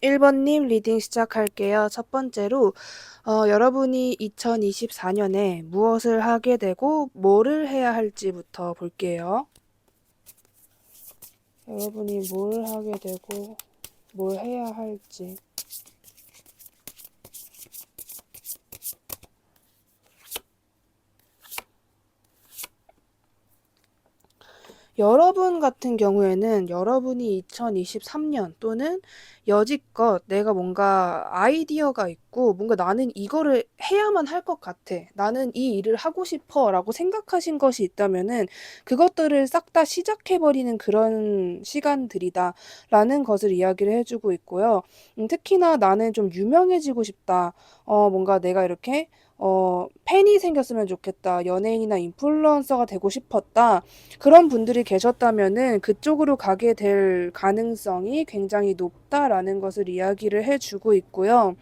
1번님 리딩 시작할게요. 첫 번째로, 여러분이 2024년에 무엇을 하게 되고 뭐를 해야 할지부터 볼게요. 여러분이 뭘 하게 되고 뭘 해야 할지. 여러분 같은 경우에는 여러분이 2023년 또는 여지껏 내가 뭔가 아이디어가 있고 뭔가 나는 이거를 해야만 할 것 같아. 나는 이 일을 하고 싶어 라고 생각하신 것이 있다면은 그것들을 싹 다 시작해버리는 그런 시간들이다 라는 것을 이야기를 해주고 있고요. 특히나 나는 좀 유명해지고 싶다. 뭔가 내가 이렇게 팬이 생겼으면 좋겠다. 연예인이나 인플루언서가 되고 싶었다. 그런 분들이 계셨다면은 그쪽으로 가게 될 가능성이 굉장히 높다라는 것을 이야기를 해주고 있고요.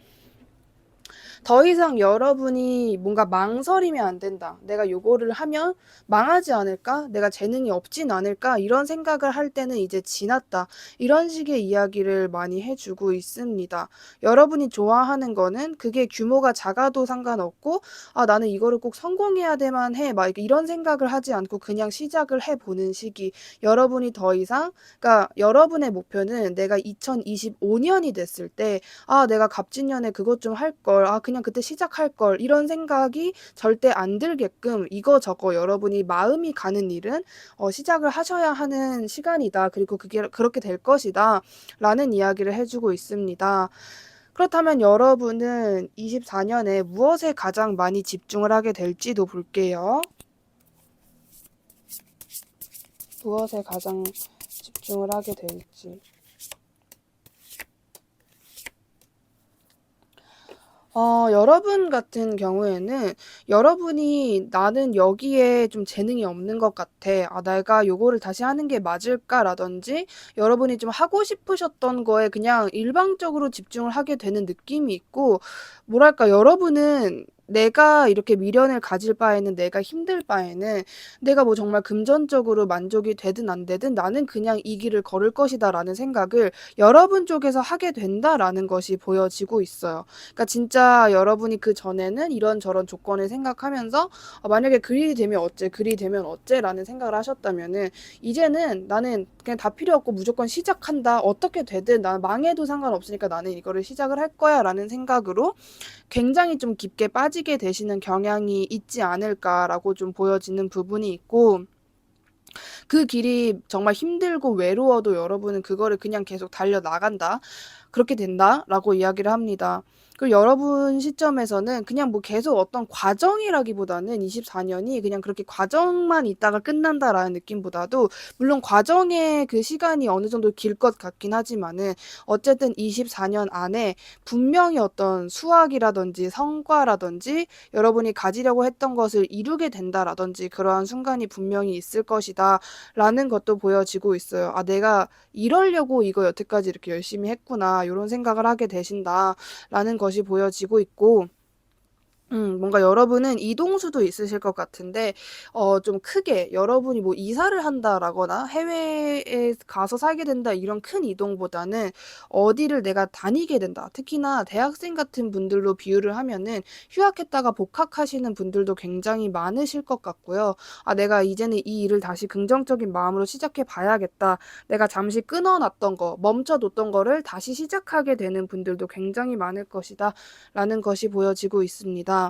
더 이상 여러분이 뭔가 망설이면 안 된다. 내가 요거를 하면 망하지 않을까? 내가 재능이 없진 않을까? 이런 생각을 할 때는 이제 지났다. 이런 식의 이야기를 많이 해주고 있습니다. 여러분이 좋아하는 거는 그게 규모가 작아도 상관없고, 아, 나는 이거를 꼭 성공해야 돼만 해. 막 이런 생각을 하지 않고 그냥 시작을 해보는 시기. 여러분이 더 이상, 그러니까 여러분의 목표는 내가 2025년이 됐을 때, 아, 내가 갑진년에 그것 좀 할 걸. 아, 그냥 그때 시작할 걸. 이런 생각이 절대 안 들게끔 이거저거 여러분이 마음이 가는 일은 시작을 하셔야 하는 시간이다. 그리고 그게 그렇게 될 것이다. 라는 이야기를 해주고 있습니다. 그렇다면 여러분은 24년에 무엇에 가장 많이 집중을 하게 될지도 볼게요. 무엇에 가장 집중을 하게 될지. 여러분 같은 경우에는 여러분이 나는 여기에 좀 재능이 없는 것 같아. 아, 내가 요거를 다시 하는 게 맞을까라든지 여러분이 좀 하고 싶으셨던 거에 그냥 일방적으로 집중을 하게 되는 느낌이 있고, 뭐랄까, 여러분은 내가 이렇게 미련을 가질 바에는 내가 힘들 바에는 내가 뭐 정말 금전적으로 만족이 되든 안 되든 나는 그냥 이 길을 걸을 것이다라는 생각을 여러분 쪽에서 하게 된다라는 것이 보여지고 있어요. 그러니까 진짜 여러분이 그전에는 이런저런 조건을 생각하면서 만약에 그리 되면 어째, 그리 되면 어째라는 생각을 하셨다면은 이제는 나는 그냥 다 필요 없고 무조건 시작한다. 어떻게 되든 난 망해도 상관없으니까 나는 이거를 시작을 할 거야라는 생각으로 굉장히 좀 깊게 빠지게 되시는 경향이 있지 않을까라고 좀 보여지는 부분이 있고, 그 길이 정말 힘들고 외로워도 여러분은 그거를 그냥 계속 달려나간다. 그렇게 된다라고 이야기를 합니다. 그리고 여러분 시점에서는 그냥 뭐 계속 어떤 과정이라기보다는 24년이 그냥 그렇게 과정만 있다가 끝난다라는 느낌보다도, 물론 과정의 그 시간이 어느 정도 길 것 같긴 하지만은 어쨌든 24년 안에 분명히 어떤 수확이라든지 성과라든지 여러분이 가지려고 했던 것을 이루게 된다라든지 그러한 순간이 분명히 있을 것이다 라는 것도 보여지고 있어요. 아, 내가 이러려고 이거 여태까지 이렇게 열심히 했구나. 요런 생각을 하게 되신다라는 것이 보여지고 있고, 뭔가 여러분은 이동수도 있으실 것 같은데, 좀 크게 여러분이 뭐 이사를 한다라거나 해외에 가서 살게 된다 이런 큰 이동보다는 어디를 내가 다니게 된다. 특히나 대학생 같은 분들로 비유를 하면은 휴학했다가 복학하시는 분들도 굉장히 많으실 것 같고요. 아, 내가 이제는 이 일을 다시 긍정적인 마음으로 시작해 봐야겠다. 내가 잠시 끊어놨던 거, 멈춰뒀던 거를 다시 시작하게 되는 분들도 굉장히 많을 것이다. 라는 것이 보여지고 있습니다.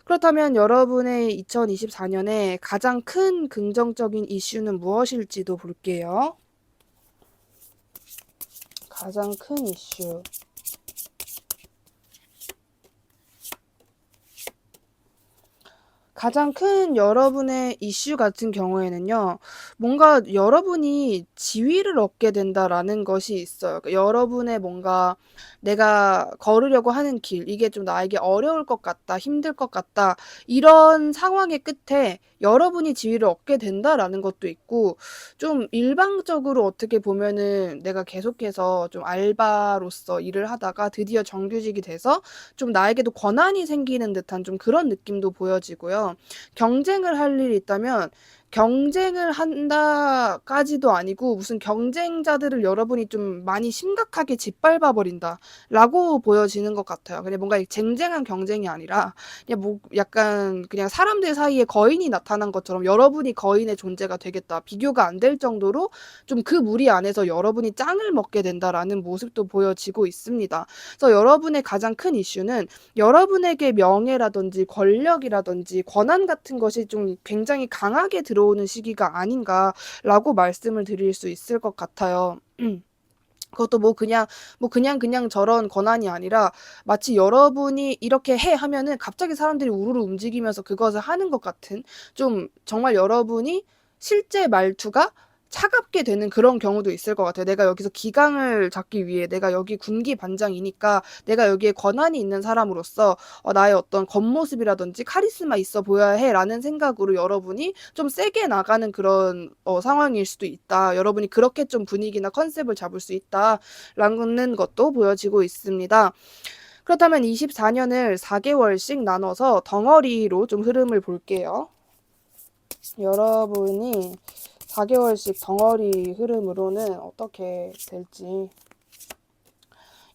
그렇다면 여러분의 2024년에 가장 큰 긍정적인 이슈는 무엇일지도 볼게요. 가장 큰 이슈. 가장 큰 여러분의 이슈 같은 경우에는요, 뭔가 여러분이 지위를 얻게 된다라는 것이 있어요. 그러니까 여러분의 뭔가 내가 걸으려고 하는 길, 이게 좀 나에게 어려울 것 같다, 힘들 것 같다, 이런 상황의 끝에 여러분이 지위를 얻게 된다라는 것도 있고, 좀 일방적으로 어떻게 보면은 내가 계속해서 좀 알바로서 일을 하다가 드디어 정규직이 돼서 좀 나에게도 권한이 생기는 듯한 좀 그런 느낌도 보여지고요. 경쟁을 할 일이 있다면 경쟁을 한다까지도 아니고 무슨 경쟁자들을 여러분이 좀 많이 심각하게 짓밟아 버린다라고 보여지는 것 같아요. 그냥 뭔가 쟁쟁한 경쟁이 아니라 그냥 뭐 약간 그냥 사람들 사이에 거인이 나타난 것처럼 '여러분이 거인의 존재가 되겠다. 비교가 안 될 정도로 좀 그 무리 안에서 여러분이 짱을 먹게 된다.'라는 모습도 보여지고 있습니다. 그래서 여러분의 가장 큰 이슈는 여러분에게 명예라든지 권력이라든지 권한 같은 것이 좀 굉장히 강하게 들어오는 시기가 아닌가라고 말씀을 드릴 수 있을 것 같아요. 그것도 그냥 저런 권한이 아니라 마치 여러분이 "이렇게 해." 하면은 갑자기 사람들이 우르르 움직이면서 그것을 하는 것 같은, 좀 정말 여러분이 실제 말투가 차갑게 되는 그런 경우도 있을 것 같아요. 내가 여기서 기강을 잡기 위해, 내가 여기 군기 반장이니까 내가 여기에 권한이 있는 사람으로서 나의 어떤 겉모습이라든지 '카리스마 있어 보여야 해.'라는 생각으로 여러분이 좀 세게 나가는 그런 상황일 수도 있다. 여러분이 그렇게 좀 분위기나 컨셉을 잡을 수 있다라는 것도 보여지고 있습니다. 그렇다면 24년을 4개월씩 나눠서 덩어리로 좀 흐름을 볼게요. 여러분이 4개월씩 덩어리 흐름으로는 어떻게 될지.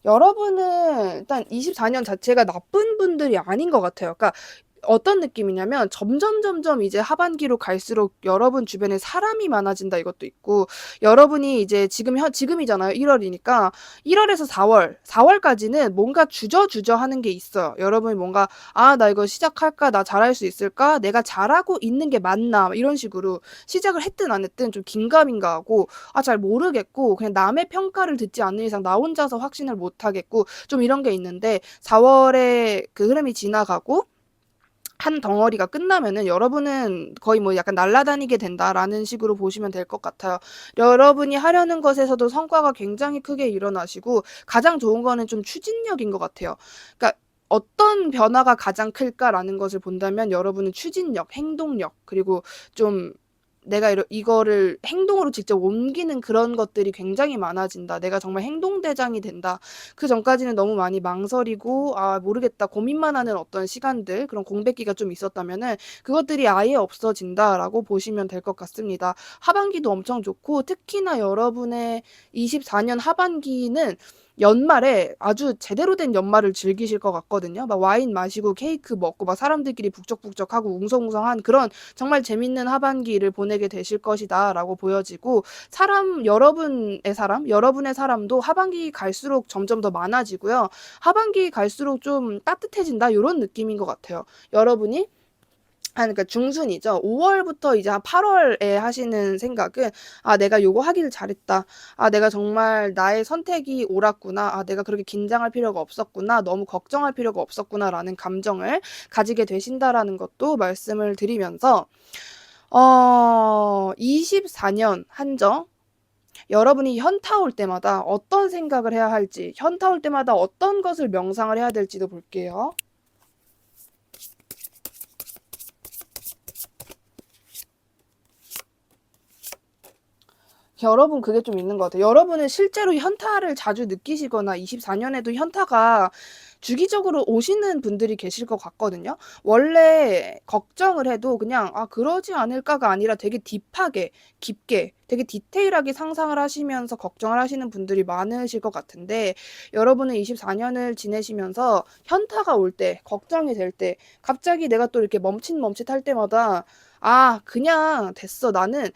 여러분은 일단 24년 자체가 나쁜 분들이 아닌 것 같아요. 그러니까 어떤 느낌이냐면 점점 이제 하반기로 갈수록 여러분 주변에 사람이 많아진다 이것도 있고, 여러분이 이제 지금이잖아요. 1월이니까 1월에서 4월까지는 뭔가 주저주저 하는 게 있어요. 여러분이 뭔가 '아 나 이거 시작할까? 나 잘할 수 있을까? 내가 잘하고 있는 게 맞나?' 이런 식으로 시작을 했든 안 했든 좀 긴가민가하고 잘 모르겠고 그냥 남의 평가를 듣지 않는 이상 나 혼자서 확신을 못 하겠고 좀 이런 게 있는데, 4월에 그 흐름이 지나가고 한 덩어리가 끝나면은 여러분은 거의 뭐 약간 날아다니게 된다라는 식으로 보시면 될 것 같아요. 여러분이 하려는 것에서도 성과가 굉장히 크게 일어나시고 가장 좋은 거는 좀 추진력인 것 같아요. 그러니까 어떤 변화가 가장 클까라는 것을 본다면 여러분은 추진력, 행동력, 그리고 좀 내가 이거를 행동으로 직접 옮기는 그런 것들이 굉장히 많아진다. 내가 정말 행동대장이 된다. 그전까지는 너무 많이 망설이고 '아 모르겠다.' 고민만 하는 어떤 시간들, 그런 공백기가 좀 있었다면은 그것들이 아예 없어진다라고 보시면 될 것 같습니다. 하반기도 엄청 좋고 특히나 여러분의 24년 하반기는 연말에 아주 제대로 된 연말을 즐기실 것 같거든요. 막 와인 마시고 케이크 먹고 막 사람들끼리 북적북적하고 웅성웅성한 그런 정말 재밌는 하반기를 보내게 되실 것이다라고 보여지고, 여러분의 사람도 하반기 갈수록 점점 더 많아지고요. 하반기 갈수록 좀 따뜻해진다 요런 느낌인 것 같아요. 여러분이 그러니까 중순이죠. 5월부터 이제 한 8월에 하시는 생각은 '아 내가 요거 하기를 잘했다. 아 내가 정말 나의 선택이 옳았구나. 아 내가 그렇게 긴장할 필요가 없었구나. 너무 걱정할 필요가 없었구나.'라는 감정을 가지게 되신다라는 것도 말씀을 드리면서 24년 한정, 여러분이 현타 올 때마다 어떤 생각을 해야 할지, 현타 올 때마다 어떤 것을 명상을 해야 될지도 볼게요. 여러분 그게 좀 있는 것 같아요. 여러분은 실제로 현타를 자주 느끼시거나 24년에도 현타가 주기적으로 오시는 분들이 계실 것 같거든요. 원래 걱정을 해도 그냥 '아 그러지 않을까.'가 아니라 되게 딥하게, 깊게, 되게 디테일하게 상상을 하시면서 걱정을 하시는 분들이 많으실 것 같은데, 여러분은 24년을 지내시면서 현타가 올 때, 걱정이 될 때, 갑자기 내가 또 이렇게 멈칫멈칫할 때마다 '아 그냥 됐어. 나는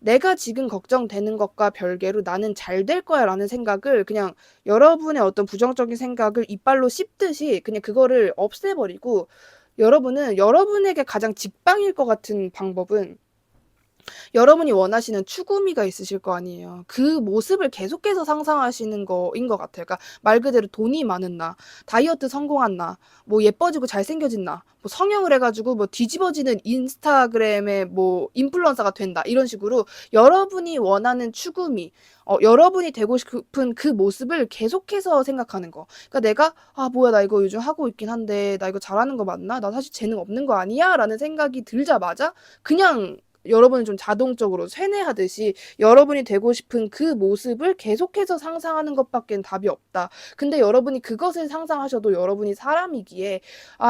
내가 지금 걱정되는 것과 별개로 나는 잘 될 거야'라는 생각을, 그냥 여러분의 어떤 부정적인 생각을 이빨로 씹듯이 그냥 그거를 없애버리고, 여러분은 여러분에게 가장 직방일 것 같은 방법은 여러분이 원하시는 추구미가 있으실 거 아니에요. 그 모습을 계속해서 상상하시는 거인 것 같아요. 그러니까 말 그대로 돈이 많은 나, 다이어트 성공한 나, 뭐 예뻐지고 잘생겨진 나, 뭐 성형을 해 가지고 뭐 뒤집어지는 인스타그램의 뭐 인플루언서가 된다, 이런 식으로 여러분이 원하는 추구미, 여러분이 되고 싶은 그 모습을 계속해서 생각하는 거. 그러니까 내가 '아 뭐야 나 이거 요즘 하고 있긴 한데 나 이거 잘하는 거 맞나? 나 사실 재능 없는 거 아니야?'라는 생각이 들자마자 그냥 여러분은 좀 자동적으로 세뇌하듯이 여러분이 되고 싶은 그 모습을 계속해서 상상하는 것밖엔 답이 없다. 근데 여러분이 그것을 상상하셔도 여러분이 사람이기에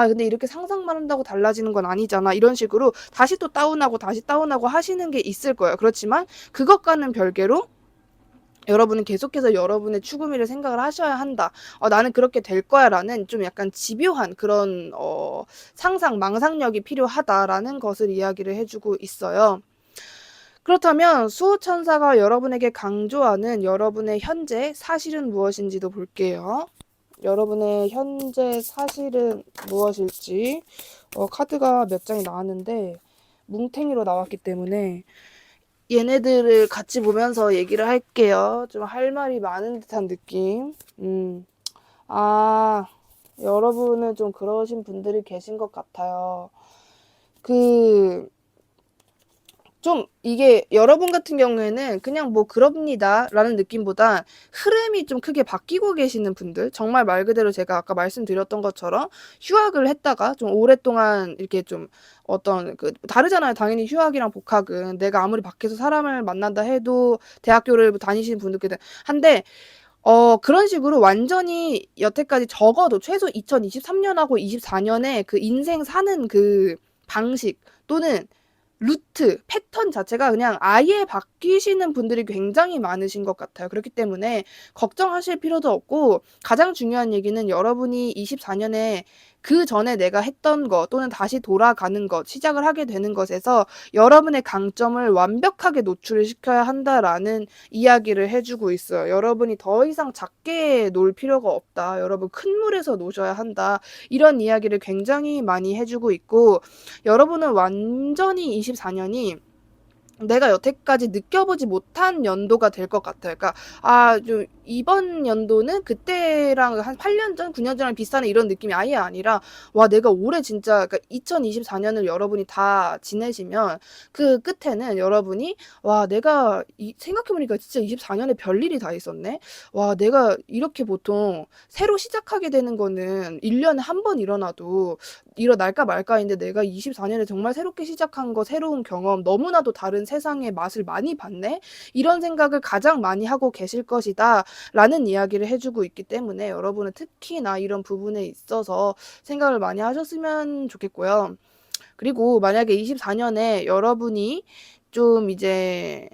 근데 이렇게 상상만 한다고 달라지는 건 아니잖아. 이런 식으로 다시 또 다운하고 다시 다운하고 하시는 게 있을 거예요. 그렇지만 그것과는 별개로 여러분은 계속해서 여러분의 추구미를 생각을 하셔야 한다. 나는 그렇게 될 거야 라는 좀 약간 집요한 그런 상상, 망상력이 필요하다라는 것을 이야기를 해주고 있어요. 그렇다면 수호천사가 여러분에게 강조하는 여러분의 현재 사실은 무엇인지도 볼게요. 여러분의 현재 사실은 무엇일지 카드가 몇 장이 나왔는데 뭉탱이로 나왔기 때문에 얘네들을 같이 보면서 얘기를 할게요. 좀 할 말이 많은 듯한 느낌. 여러분은 좀 그러신 분들이 계신 것 같아요. 좀 이게 여러분 같은 경우에는 그냥 뭐 그럽니다 라는 느낌보다 흐름이 좀 크게 바뀌고 계시는 분들, 정말 말 그대로 제가 아까 말씀드렸던 것처럼 휴학을 했다가 좀 오랫동안 이렇게 좀 어떤 다르잖아요. 당연히 휴학이랑 복학은 내가 아무리 밖에서 사람을 만난다 해도 대학교를 다니시는 분들께는 한데 그런 식으로 완전히 여태까지 적어도 최소 2023년하고 24년에 그 인생 사는 그 방식 또는 루트, 패턴 자체가 그냥 아예 바뀌시는 분들이 굉장히 많으신 것 같아요. 그렇기 때문에 걱정하실 필요도 없고 가장 중요한 얘기는 여러분이 24년에 그 전에 내가 했던 것 또는 다시 돌아가는 것, 시작을 하게 되는 것에서 여러분의 강점을 완벽하게 노출을 시켜야 한다라는 이야기를 해주고 있어요. 여러분이 더 이상 작게 놀 필요가 없다. 여러분 큰 물에서 노셔야 한다. 이런 이야기를 굉장히 많이 해주고 있고 여러분은 완전히 24년이 내가 여태까지 느껴보지 못한 연도가 될 것 같아요. 그러니까 좀 이번 연도는 그때랑 한 8년 전, 9년 전이랑 비슷한 이런 느낌이 아예 아니라 내가 올해 진짜 그러니까 2024년을 여러분이 다 지내시면 그 끝에는 여러분이 내가 생각해보니까 진짜 24년에 별일이 다 있었네. 내가 이렇게 보통 새로 시작하게 되는 거는 1년에 한 번 일어나도 일어날까 말까인데 내가 24년에 정말 새롭게 시작한 거, 새로운 경험, 너무나도 다른 세상의 맛을 많이 봤네? 이런 생각을 가장 많이 하고 계실 것이다 라는 이야기를 해주고 있기 때문에 여러분은 특히나 이런 부분에 있어서 생각을 많이 하셨으면 좋겠고요. 그리고 만약에 24년에 여러분이 좀 이제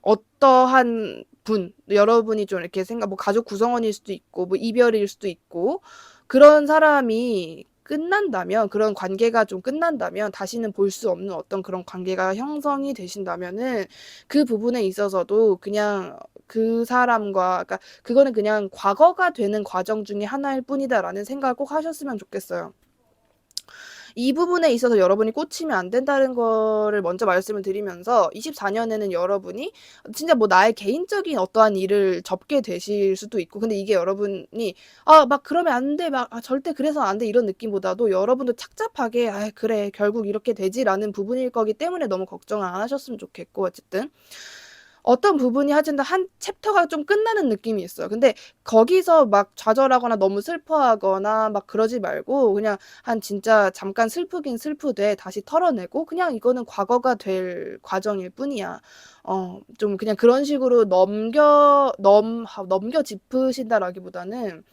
어떠한 여러분이 좀 이렇게 가족 구성원일 수도 있고 이별일 수도 있고 그런 사람이 끝난다면, 그런 관계가 좀 끝난다면, 다시는 볼 수 없는 어떤 그런 관계가 형성이 되신다면은 그 부분에 있어서도 그냥 그 사람과, 그러니까 그거는 그냥 과거가 되는 과정 중에 하나일 뿐이다라는 생각을 꼭 하셨으면 좋겠어요. 이 부분에 있어서 여러분이 꽂히면 안 된다는 거를 먼저 말씀을 드리면서 24년에는 여러분이 진짜 나의 개인적인 어떠한 일을 접게 되실 수도 있고 근데 이게 여러분이 막 그러면 안 돼. 절대 그래서는 안 돼. 이런 느낌보다도 여러분도 착잡하게 그래. 결국 이렇게 되지라는 부분일 거기 때문에 너무 걱정을 안 하셨으면 좋겠고 어쨌든 어떤 부분이 하여튼 한 챕터가 좀 끝나는 느낌이 있어요. 근데 거기서 막 좌절하거나 너무 슬퍼하거나 막 그러지 말고 그냥 한 진짜 잠깐 슬프긴 슬프되 다시 털어내고 그냥 이거는 과거가 될 과정일 뿐이야. 좀 그냥 그런 식으로 넘겨 짚으신다라기보다는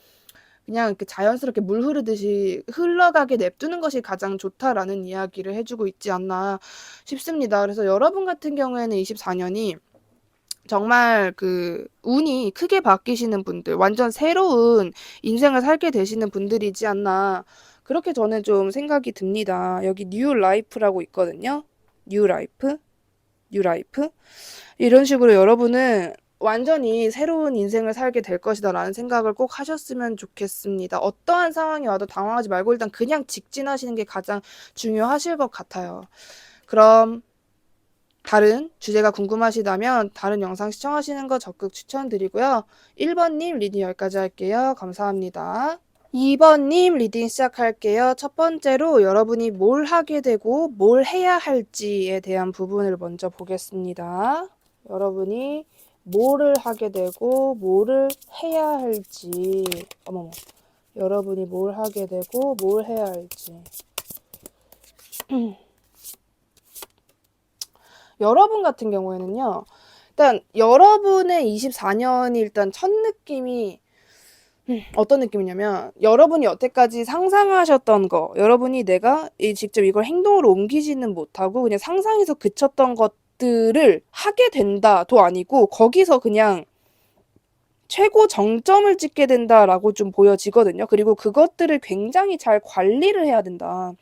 그냥 이렇게 자연스럽게 물 흐르듯이 흘러가게 냅두는 것이 가장 좋다라는 이야기를 해주고 있지 않나 싶습니다. 그래서 여러분 같은 경우에는 24년이 정말 운이 크게 바뀌시는 분들, 완전 새로운 인생을 살게 되시는 분들이지 않나. 그렇게 저는 좀 생각이 듭니다. 여기 뉴 라이프라고 있거든요. 뉴 라이프? 뉴 라이프? 이런 식으로 여러분은 완전히 새로운 인생을 살게 될 것이다 라는 생각을 꼭 하셨으면 좋겠습니다. 어떠한 상황이 와도 당황하지 말고 일단 그냥 직진하시는 게 가장 중요하실 것 같아요. 그럼 다른 주제가 궁금하시다면 다른 영상 시청하시는 거 적극 추천드리고요. 1번님 리딩 여기까지 할게요. 감사합니다. 2번님 리딩 시작할게요. 첫 번째로 여러분이 뭘 하게 되고 뭘 해야 할지에 대한 부분을 먼저 보겠습니다. 여러분이 뭐를 하게 되고 뭐를 해야 할지. 어머머. 여러분이 뭘 하게 되고 뭘 해야 할지. 여러분 같은 경우에는요. 일단 여러분의 24년이 일단 첫 느낌이 어떤 느낌이냐면 여러분이 여태까지 상상하셨던 거, 여러분이 내가 직접 이걸 행동으로 옮기지는 못하고 그냥 상상에서 그쳤던 것들을 하게 된다도 아니고 거기서 그냥 최고 정점을 찍게 된다라고 좀 보여지거든요. 그리고 그것들을 굉장히 잘 관리를 해야 된다.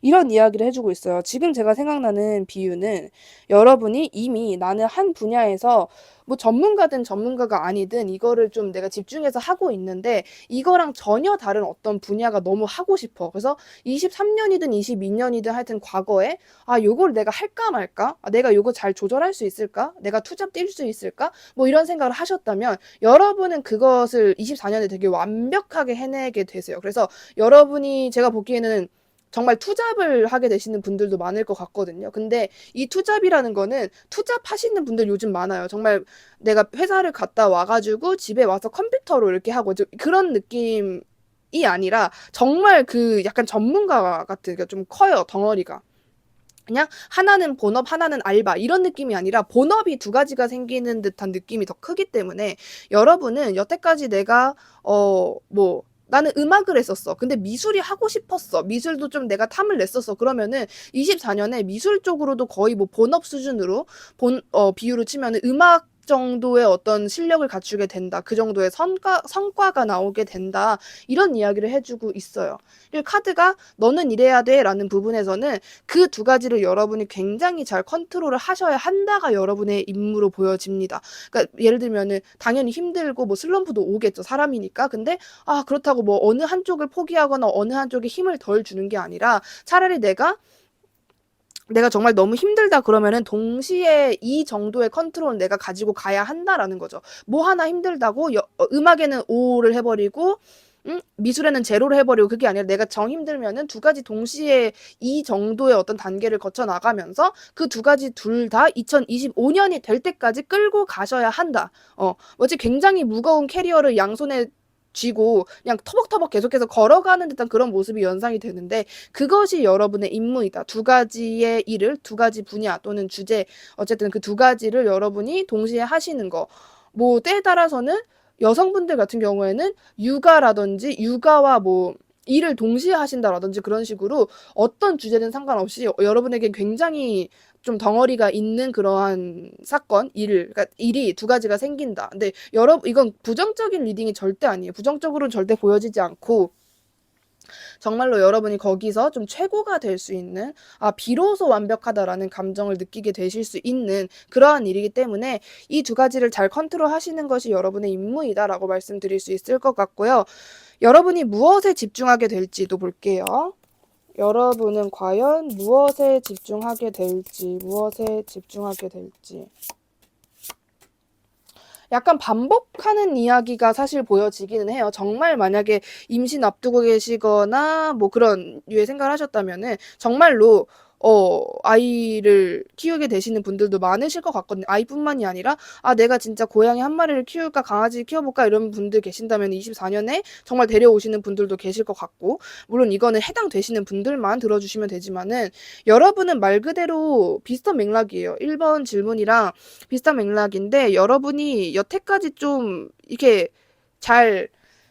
이런 이야기를 해주고 있어요. 지금 제가 생각나는 비유는 여러분이 이미 나는 한 분야에서 뭐 전문가든 전문가가 아니든 이거를 좀 내가 집중해서 하고 있는데 이거랑 전혀 다른 어떤 분야가 너무 하고 싶어. 그래서 23년이든 22년이든 하여튼 과거에 요걸 내가 할까 말까? 내가 요거 잘 조절할 수 있을까? 내가 투잡 뛸 수 있을까? 뭐 이런 생각을 하셨다면 여러분은 그것을 24년에 되게 완벽하게 해내게 되세요. 그래서 여러분이 제가 보기에는 정말 투잡을 하게 되시는 분들도 많을 것 같거든요. 근데 이 투잡이라는 거는 투잡하시는 분들 요즘 많아요. 정말 내가 회사를 갔다 와가지고 집에 와서 컴퓨터로 이렇게 하고 그런 느낌이 아니라 정말 그 약간 전문가 같은 게 좀 커요, 덩어리가. 그냥 하나는 본업, 하나는 알바 이런 느낌이 아니라 본업이 두 가지가 생기는 듯한 느낌이 더 크기 때문에 여러분은 여태까지 내가 뭐 나는 음악을 했었어. 근데 미술이 하고 싶었어. 미술도 좀 내가 탐을 냈었어. 그러면은 24년에 미술 쪽으로도 거의 뭐 본업 수준으로 비유로 치면은 음악 정도의 어떤 실력을 갖추게 된다. 그 정도의 성과가 나오게 된다. 이런 이야기를 해주고 있어요. 그리고 카드가 너는 이래야 돼 라는 부분에서는 그 두 가지를 여러분이 굉장히 잘 컨트롤을 하셔야 한다가 여러분의 임무로 보여집니다. 그러니까 예를 들면은 당연히 힘들고 뭐 슬럼프도 오겠죠. 사람이니까. 근데 그렇다고 뭐 어느 한쪽을 포기하거나 어느 한쪽에 힘을 덜 주는 게 아니라 차라리 내가 정말 너무 힘들다 그러면은 동시에 이 정도의 컨트롤은 내가 가지고 가야 한다라는 거죠. 뭐 하나 힘들다고 음악에는 O를 해버리고 미술에는 제로를 해버리고 그게 아니라 내가 정 힘들면은 두 가지 동시에 이 정도의 어떤 단계를 거쳐 나가면서 그 두 가지 둘 다 2025년이 될 때까지 끌고 가셔야 한다. 뭐지 굉장히 무거운 캐리어를 양손에 쥐고 그냥 터벅터벅 계속해서 걸어가는 듯한 그런 모습이 연상이 되는데 그것이 여러분의 임무이다. 두 가지의 일을 두 가지 분야 또는 주제 어쨌든 그 두 가지를 여러분이 동시에 하시는 거. 뭐 때에 따라서는 여성분들 같은 경우에는 육아와 뭐 일을 동시에 하신다라든지 그런 식으로 어떤 주제든 상관없이 여러분에게 굉장히 좀 덩어리가 있는 그러한 그러니까 일이 두 가지가 생긴다. 근데 여러분, 이건 부정적인 리딩이 절대 아니에요. 부정적으로는 절대 보여지지 않고, 정말로 여러분이 거기서 좀 최고가 될 수 있는, 비로소 완벽하다라는 감정을 느끼게 되실 수 있는 그러한 일이기 때문에 이 두 가지를 잘 컨트롤 하시는 것이 여러분의 임무이다라고 말씀드릴 수 있을 것 같고요. 여러분이 무엇에 집중하게 될지도 볼게요. 여러분은 과연 무엇에 집중하게 될지. 약간 반복하는 이야기가 사실 보여지기는 해요. 정말 만약에 임신 앞두고 계시거나 뭐 그런 류의 생각을 하셨다면은 정말로 아이를 키우게 되시는 분들도 많으실 것 같거든요. 아이뿐만이 아니라 내가 진짜 고양이 한 마리를 키울까 강아지 키워볼까 이런 분들 계신다면 24년에 정말 데려오시는 분들도 계실 것 같고 물론 이거는 해당되시는 분들만 들어주시면 되지만은 여러분은 말 그대로 비슷한 맥락이에요. 1번 질문이랑 비슷한 맥락인데 여러분이 여태까지 좀 이렇게 잘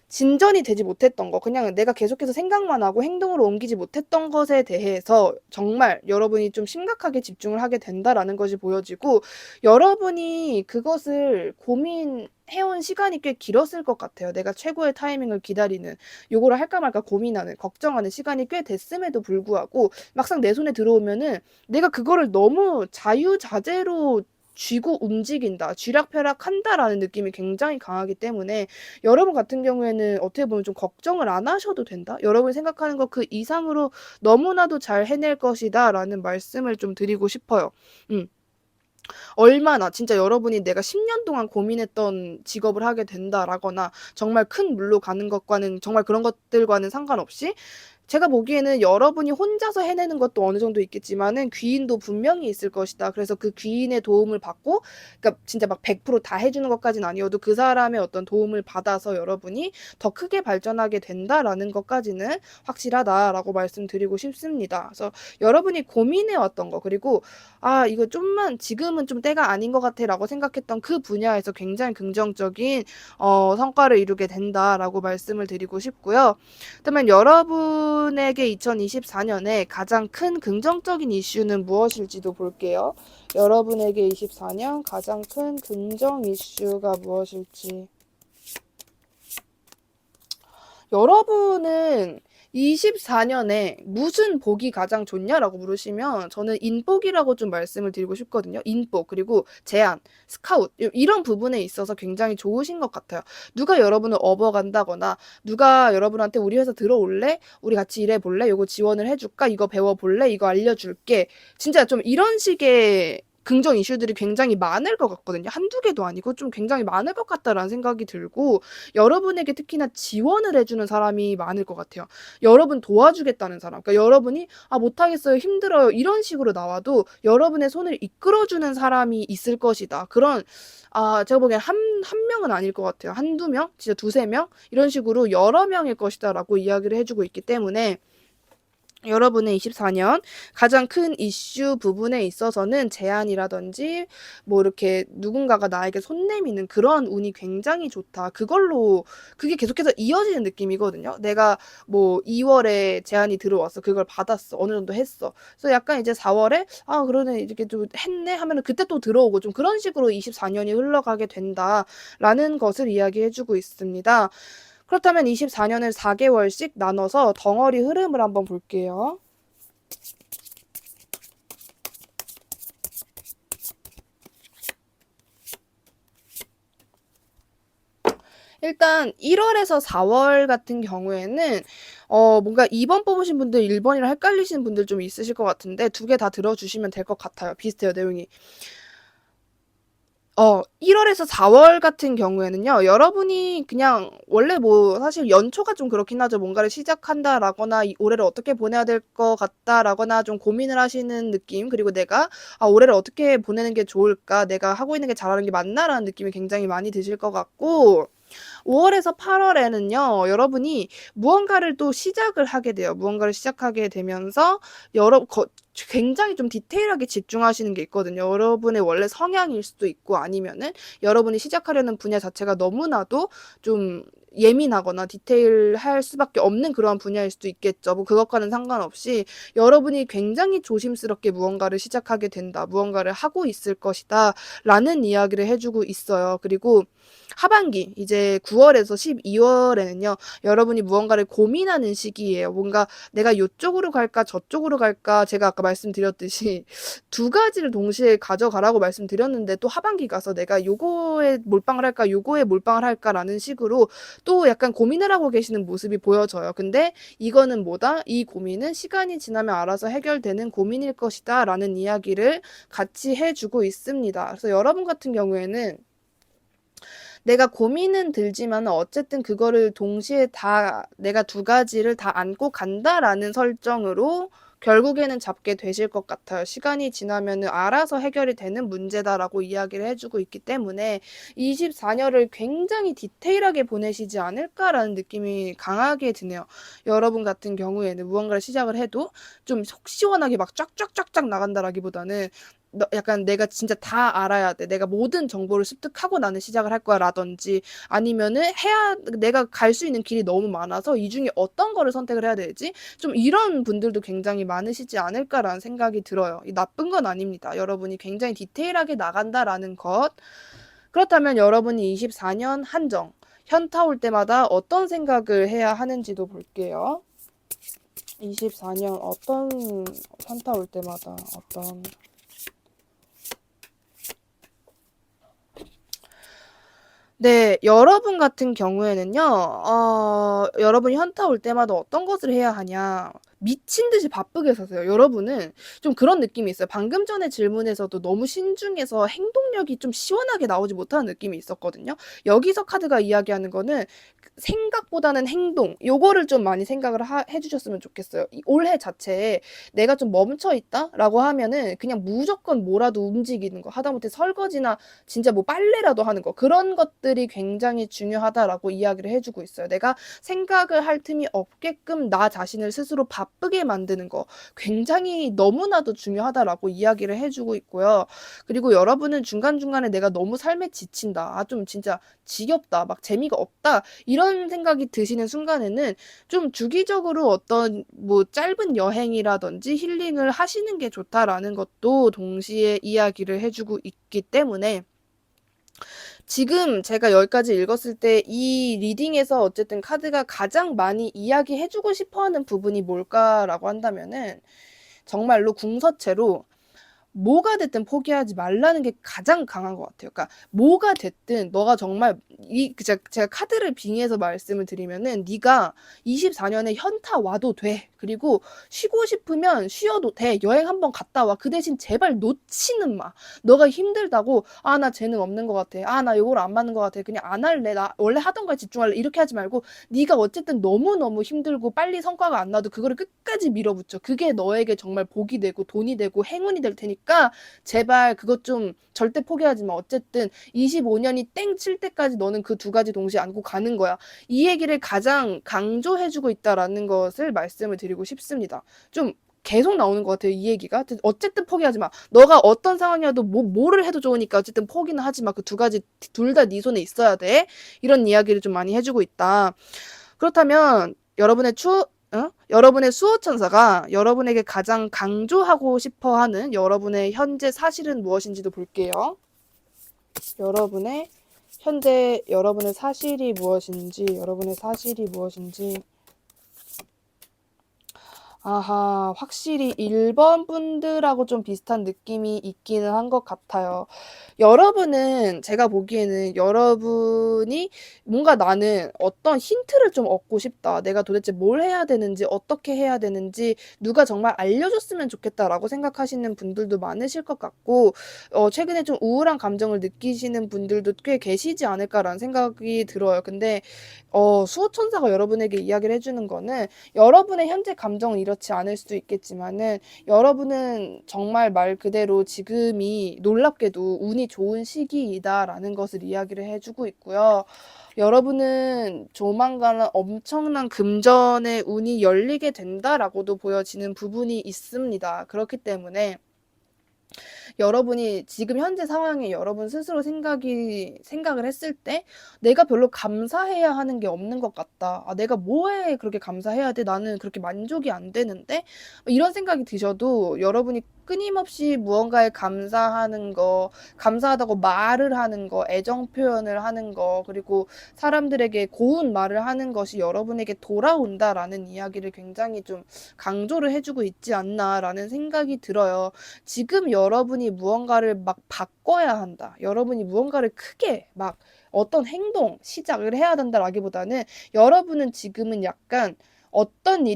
진전이 되지 못했던 거, 그냥 내가 계속해서 생각만 하고 행동으로 옮기지 못했던 것에 대해서 정말 여러분이 좀 심각하게 집중을 하게 된다라는 것이 보여지고, 여러분이 그것을 고민해온 시간이 꽤 길었을 것 같아요. 내가 최고의 타이밍을 기다리는, 요거를 할까 말까 고민하는, 걱정하는 시간이 꽤 됐음에도 불구하고, 막상 내 손에 들어오면은 내가 그거를 너무 자유자재로 쥐고 움직인다, 쥐락펴락한다라는 느낌이 굉장히 강하기 때문에 여러분 같은 경우에는 어떻게 보면 좀 걱정을 안 하셔도 된다. 여러분이 생각하는 것 그 이상으로 너무나도 잘 해낼 것이다라는 말씀을 좀 드리고 싶어요. 음. 얼마나 진짜 여러분이 내가 10년 동안 고민했던 직업을 하게 된다라거나 정말 큰 물로 가는 것과는 정말 그런 것들과는 상관없이 제가 보기에는 여러분이 혼자서 해내는 것도 어느 정도 있겠지만은 귀인도 분명히 있을 것이다. 그래서 그 귀인의 도움을 받고, 그러니까 진짜 막 100%다 해주는 것까지는 아니어도 그 사람의 어떤 도움을 받아서 여러분이 더 크게 발전하게 된다라는 것까지는 확실하다라고 말씀드리고 싶습니다. 그래서 여러분이 고민해 왔던 거, 그리고 아, 이거 좀만 지금은 좀 때가 아닌 것 같아라고 생각했던 그 분야에서 굉장히 긍정적인 성과를 이루게 된다라고 말씀을 드리고 싶고요. 그러면 여러분에게 2024년에 가장 큰 긍정적인 이슈는 무엇일지도 볼게요. 여러분에게 24년 가장 큰 긍정 이슈가 무엇일지. 여러분은 24년에 무슨 복이 가장 좋냐라고 물으시면 저는 인복이라고 좀 말씀을 드리고 싶거든요. 인복, 그리고 제안, 스카웃 이런 부분에 있어서 굉장히 좋으신 것 같아요. 누가 여러분을 업어간다거나 누가 여러분한테 우리 회사 들어올래? 우리 같이 일해볼래? 이거 지원을 해줄까? 이거 배워볼래? 이거 알려줄게. 진짜 좀 이런 식의 긍정 이슈들이 굉장히 많을 것 같거든요. 한두 개도 아니고 좀 굉장히 많을 것 같다라는 생각이 들고, 여러분에게 특히나 지원을 해주는 사람이 많을 것 같아요. 여러분 도와주겠다는 사람. 그러니까 여러분이 아, 못하겠어요, 힘들어요, 이런 식으로 나와도 여러분의 손을 이끌어주는 사람이 있을 것이다. 그런 제가 보기엔 한 명은 아닐 것 같아요. 한두 명? 진짜 두세 명? 이런 식으로 여러 명일 것이다라고 이야기를 해주고 있기 때문에 여러분의 24년 가장 큰 이슈 부분에 있어서는 제안이라든지 뭐 이렇게 누군가가 나에게 손 내미는 그런 운이 굉장히 좋다. 그게 계속해서 이어지는 느낌이거든요. 내가 뭐 2월에 제안이 들어왔어. 그걸 받았어. 어느 정도 했어. 그래서 약간 이제 4월에 아, 그러네, 이렇게 좀 했네 하면은 그때 또 들어오고, 좀 그런 식으로 24년이 흘러가게 된다라는 것을 이야기해주고 있습니다. 그렇다면 24년을 4개월씩 나눠서 덩어리 흐름을 한번 볼게요. 일단 1월에서 4월 같은 경우에는 뭔가 2번 뽑으신 분들 1번이랑 헷갈리시는 분들 좀 있으실 것 같은데 두 개 다 들어주시면 될 것 같아요. 비슷해요, 내용이. 1월에서 4월 같은 경우에는요, 여러분이 그냥 원래 뭐 사실 연초가 좀 그렇긴 하죠. 뭔가를 시작한다라거나 올해를 어떻게 보내야 될 것 같다라거나 좀 고민을 하시는 느낌, 그리고 내가 올해를 어떻게 보내는 게 좋을까, 내가 하고 있는 게 잘하는 게 맞나라는 느낌이 굉장히 많이 드실 것 같고, 5월에서 8월에는요, 여러분이 무언가를 또 시작을 하게 돼요. 무언가를 시작하게 되면서 굉장히 좀 디테일하게 집중하시는 게 있거든요. 여러분의 원래 성향일 수도 있고, 아니면은 여러분이 시작하려는 분야 자체가 너무나도 좀 예민하거나 디테일할 수밖에 없는 그러한 분야일 수도 있겠죠. 뭐 그것과는 상관없이 여러분이 굉장히 조심스럽게 무언가를 시작하게 된다, 무언가를 하고 있을 것이다 라는 이야기를 해주고 있어요. 그리고 하반기 이제 9월에서 12월에는요, 여러분이 무언가를 고민하는 시기예요. 뭔가 내가 요쪽으로 갈까 저쪽으로 갈까, 제가 아까 말씀드렸듯이 두 가지를 동시에 가져가라고 말씀드렸는데 또 하반기 가서 내가 요거에 몰빵을 할까 요거에 몰빵을 할까라는 식으로 또 약간 고민을 하고 계시는 모습이 보여져요. 근데 이거는 뭐다? 이 고민은 시간이 지나면 알아서 해결되는 고민일 것이다 라는 이야기를 같이 해주고 있습니다. 그래서 여러분 같은 경우에는 내가 고민은 들지만 어쨌든 그거를 동시에 다 내가 두 가지를 다 안고 간다라는 설정으로 결국에는 잡게 되실 것 같아요. 시간이 지나면은 알아서 해결이 되는 문제다라고 이야기를 해주고 있기 때문에 24년을 굉장히 디테일하게 보내시지 않을까라는 느낌이 강하게 드네요. 여러분 같은 경우에는 무언가를 시작을 해도 좀 속 시원하게 막 쫙쫙쫙쫙 나간다라기보다는 약간 내가 진짜 다 알아야 돼, 내가 모든 정보를 습득하고 나는 시작을 할 거야 라든지, 아니면은 내가 갈 수 있는 길이 너무 많아서 이 중에 어떤 거를 선택을 해야 되지, 좀 이런 분들도 굉장히 많으시지 않을까라는 생각이 들어요. 이 나쁜 건 아닙니다. 여러분이 굉장히 디테일하게 나간다라는 것. 그렇다면 여러분이 24년 한정 현타 올 때마다 어떤 생각을 해야 하는지도 볼게요. 24년 어떤 현타 올 때마다 어떤 네, 여러분 같은 경우에는요, 여러분이 현타 올 때마다 어떤 것을 해야 하냐. 미친 듯이 바쁘게 사세요. 여러분은 좀 그런 느낌이 있어요. 방금 전에 질문에서도 너무 신중해서 행동력이 좀 시원하게 나오지 못하는 느낌이 있었거든요. 여기서 카드가 이야기하는 거는 생각보다는 행동, 요거를 좀 많이 생각을 해주셨으면 좋겠어요. 이 올해 자체에 내가 좀 멈춰 있다라고 하면은 그냥 무조건 뭐라도 움직이는 거, 하다못해 설거지나 진짜 뭐 빨래라도 하는 거, 그런 것들이 굉장히 중요하다라고 이야기를 해주고 있어요. 내가 생각을 할 틈이 없게끔 나 자신을 스스로 바쁘게 만드는 거, 굉장히 너무나도 중요하다라고 이야기를 해주고 있고요. 그리고 여러분은 중간중간에 내가 너무 삶에 지친다, 아, 좀 진짜 지겹다, 막 재미가 없다, 이런 생각이 드시는 순간에는 좀 주기적으로 어떤 뭐 짧은 여행이라든지 힐링을 하시는 게 좋다라는 것도 동시에 이야기를 해주고 있기 때문에, 지금 제가 여기까지 읽었을 때 이 리딩에서 어쨌든 카드가 가장 많이 이야기해주고 싶어하는 부분이 뭘까라고 한다면은, 정말로 궁서체로 뭐가 됐든 포기하지 말라는 게 가장 강한 것 같아요. 그러니까 뭐가 됐든 너가 정말 제가 카드를 빙의해서 말씀을 드리면은, 네가 24년에 현타 와도 돼. 그리고 쉬고 싶으면 쉬어도 돼. 여행 한번 갔다 와. 그 대신 제발 놓치는 마. 너가 힘들다고 아, 나 재능 없는 것 같아. 아, 나 요걸 안 맞는 것 같아. 그냥 안 할래. 나 원래 하던 거에 집중할래. 이렇게 하지 말고, 네가 어쨌든 너무너무 힘들고 빨리 성과가 안 나도 그거를 끝까지 밀어붙여. 그게 너에게 정말 복이 되고 돈이 되고 행운이 될 테니까 제발 그것 좀 절대 포기하지 마. 어쨌든 25년이 땡 칠 때까지 너는 그 두 가지 동시에 안고 가는 거야. 이 얘기를 가장 강조해주고 있다라는 것을 말씀을 드리고 싶습니다. 좀 계속 나오는 것 같아요, 이 얘기가. 어쨌든 포기하지 마. 너가 어떤 상황이어도 뭐를 해도 좋으니까 어쨌든 포기는 하지 마. 그 두 가지 둘 다 네 손에 있어야 돼. 이런 이야기를 좀 많이 해주고 있다. 그렇다면 여러분의 수호천사가 여러분에게 가장 강조하고 싶어하는 여러분의 현재 사실은 무엇인지도 볼게요. 여러분의 사실이 무엇인지. 아하, 확실히 1번 분들하고 좀 비슷한 느낌이 있기는 한 것 같아요. 여러분은, 제가 보기에는 여러분이 뭔가 나는 어떤 힌트를 좀 얻고 싶다. 내가 도대체 뭘 해야 되는지, 어떻게 해야 되는지, 누가 정말 알려줬으면 좋겠다라고 생각하시는 분들도 많으실 것 같고, 최근에 좀 우울한 감정을 느끼시는 분들도 꽤 계시지 않을까라는 생각이 들어요. 근데, 수호천사가 여러분에게 이야기를 해주는 거는, 여러분의 현재 감정은 이렇지 않을 수도 있겠지만은, 여러분은 정말 말 그대로 지금이 놀랍게도 운이 좋은 시기이다라는 것을 이야기를 해주고 있고요. 여러분은 조만간 엄청난 금전의 운이 열리게 된다라고도 보여지는 부분이 있습니다. 그렇기 때문에 여러분이 지금 현재 상황에 여러분 스스로 생각을 했을 때 내가 별로 감사해야 하는 게 없는 것 같다. 아, 내가 뭐에 그렇게 감사해야 돼? 나는 그렇게 만족이 안 되는데? 이런 생각이 드셔도 여러분이 끊임없이 무언가에 감사하는 거, 감사하다고 말을 하는 거, 애정 표현을 하는 거, 그리고 사람들에게 고운 말을 하는 것이 여러분에게 돌아온다라는 이야기를 굉장히 좀 강조를 해주고 있지 않나라는 생각이 들어요. 지금 여러분이 무언가를 막 바꿔야 한다. 여러분이 무언가를 크게 막 어떤 행동, 시작을 해야 된다라기보다는, 여러분은 지금은 약간 어떤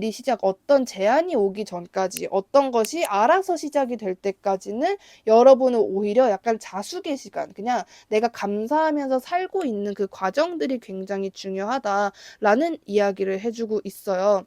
제안이 오기 전까지, 어떤 것이 알아서 시작이 될 때까지는 여러분은 오히려 약간 자숙의 시간, 그냥 내가 감사하면서 살고 있는 그 과정들이 굉장히 중요하다라는 이야기를 해주고 있어요.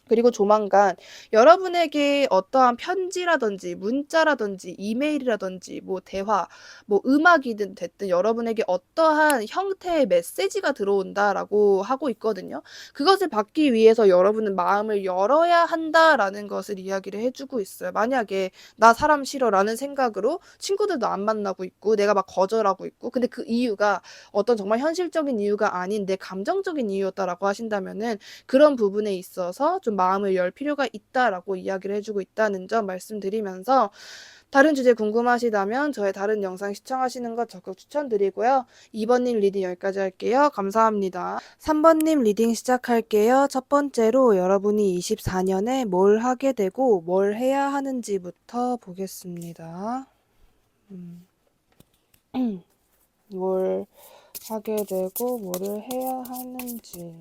그리고 조만간 여러분에게 어떠한 편지라든지 문자라든지 이메일이라든지 뭐 대화, 뭐 음악이든 됐든 여러분에게 어떠한 형태의 메시지가 들어온다라고 하고 있거든요. 그것을 받기 위해서 여러분은 마음을 열어야 한다라는 것을 이야기를 해주고 있어요. 만약에 나 사람 싫어라는 생각으로 친구들도 안 만나고 있고 내가 막 거절하고 있고, 근데 그 이유가 어떤 정말 현실적인 이유가 아닌 내 감정적인 이유였다라고 하신다면은, 그런 부분에 있어서 좀 마음을 열 필요가 있다라고 이야기를 해주고 있다는 점 말씀드리면서, 다른 주제 궁금하시다면 저의 다른 영상 시청하시는 것 적극 추천드리고요. 2번님 리딩 여기까지 할게요. 감사합니다. 3번님 리딩 시작할게요. 첫 번째로 여러분이 24년에 뭘 하게 되고 뭘 해야 하는지부터 보겠습니다. 뭘 하게 되고 뭐를 해야 하는지.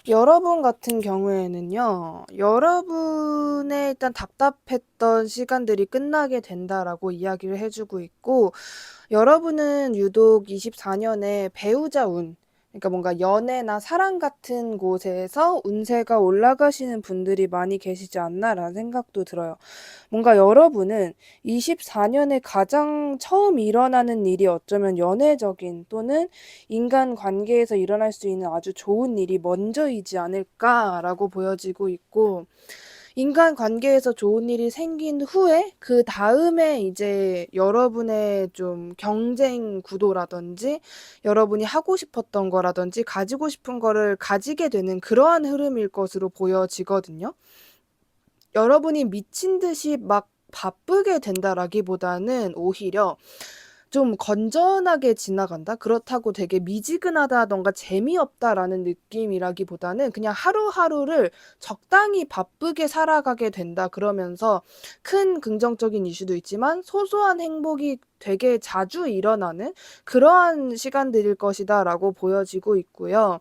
여러분 같은 경우에는요. 여러분의 일단 답답했던 시간들이 끝나게 된다라고 이야기를 해 주고 있고, 여러분은 유독 24 년에 배우자 운, 그러니까 뭔가 연애나 사랑 같은 곳에서 운세가 올라가시는 분들이 많이 계시지 않나라는 생각도 들어요. 뭔가 여러분은 24 년에 가장 처음 일어나는 일이 어쩌면 연애적인 또는 인간 관계에서 일어날 수 있는 아주 좋은 일이 먼저이지 않을까라고 보여지고 있고, 인간 관계에서 좋은 일이 생긴 후에 그다음에 이제 여러분의 좀 경쟁 구도라든지 여러분이 하고 싶었던 거라든지 가지고 싶은 거를 가지게 되는 그러한 흐름일 것으로 보여지거든요. 여러분이 미친 듯이 막 바쁘게 된다라기보다는 오히려 좀 건전하게 지나간다? 그렇다고 되게 미지근하다든가 재미없다라는 느낌이라기보다는 그냥 하루하루를 적당히 바쁘게 살아가게 된다. 그러면서 큰 긍정적인 이슈도 있지만 소소한 행복이 되게 자주 일어나는 그러한 시간들일 것이다라고 보여지고 있고요.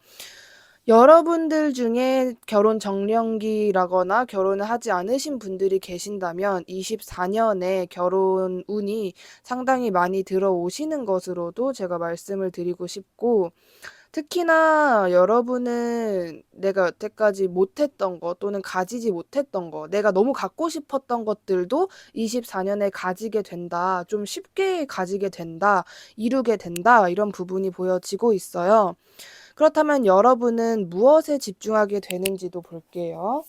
여러분들 중에 결혼 정년기라거나 결혼을 하지 않으신 분들이 계신다면 24 년에 결혼 운이 상당히 많이 들어오시는 것으로도 제가 말씀을 드리고 싶고, 특히나 여러분은 내가 여태까지 못했던 거 또는 가지지 못했던 거, 내가 너무 갖고 싶었던 것들도 24 년에 가지게 된다. 좀 쉽게 가지게 된다. 이루게 된다. 이런 부분이 보여지고 있어요. 그렇다면 여러분은 무엇에 집중하게 되는지도 볼게요.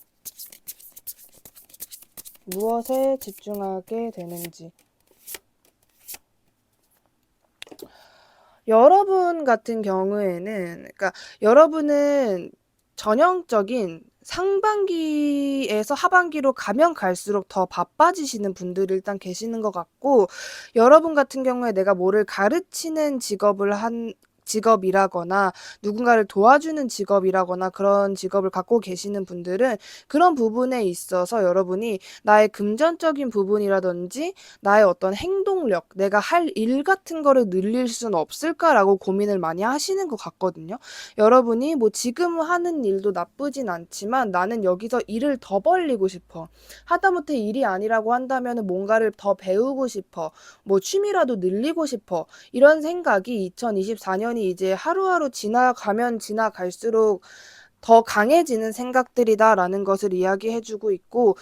무엇에 집중하게 되는지. 여러분 같은 경우에는, 그러니까 여러분은 전형적인 상반기에서 하반기로 가면 갈수록 더 바빠지시는 분들이 일단 계시는 것 같고, 여러분 같은 경우에 내가 뭐를 가르치는 직업이라거나 누군가를 도와주는 직업이라거나 그런 직업을 갖고 계시는 분들은 그런 부분에 있어서 여러분이 나의 금전적인 부분이라든지 나의 어떤 행동력, 내가 할 일 같은 거를 늘릴 수는 없을까라고 고민을 많이 하시는 것 같거든요. 여러분이 뭐 지금 하는 일도 나쁘진 않지만 나는 여기서 일을 더 벌리고 싶어. 하다못해 일이 아니라고 한다면 뭔가를 더 배우고 싶어. 뭐 취미라도 늘리고 싶어. 이런 생각이 2024 년이 이제 하루하루 지나가면 지나갈수록 더 강해지는 생각들이다라는 것을 이야기해 주고 있고,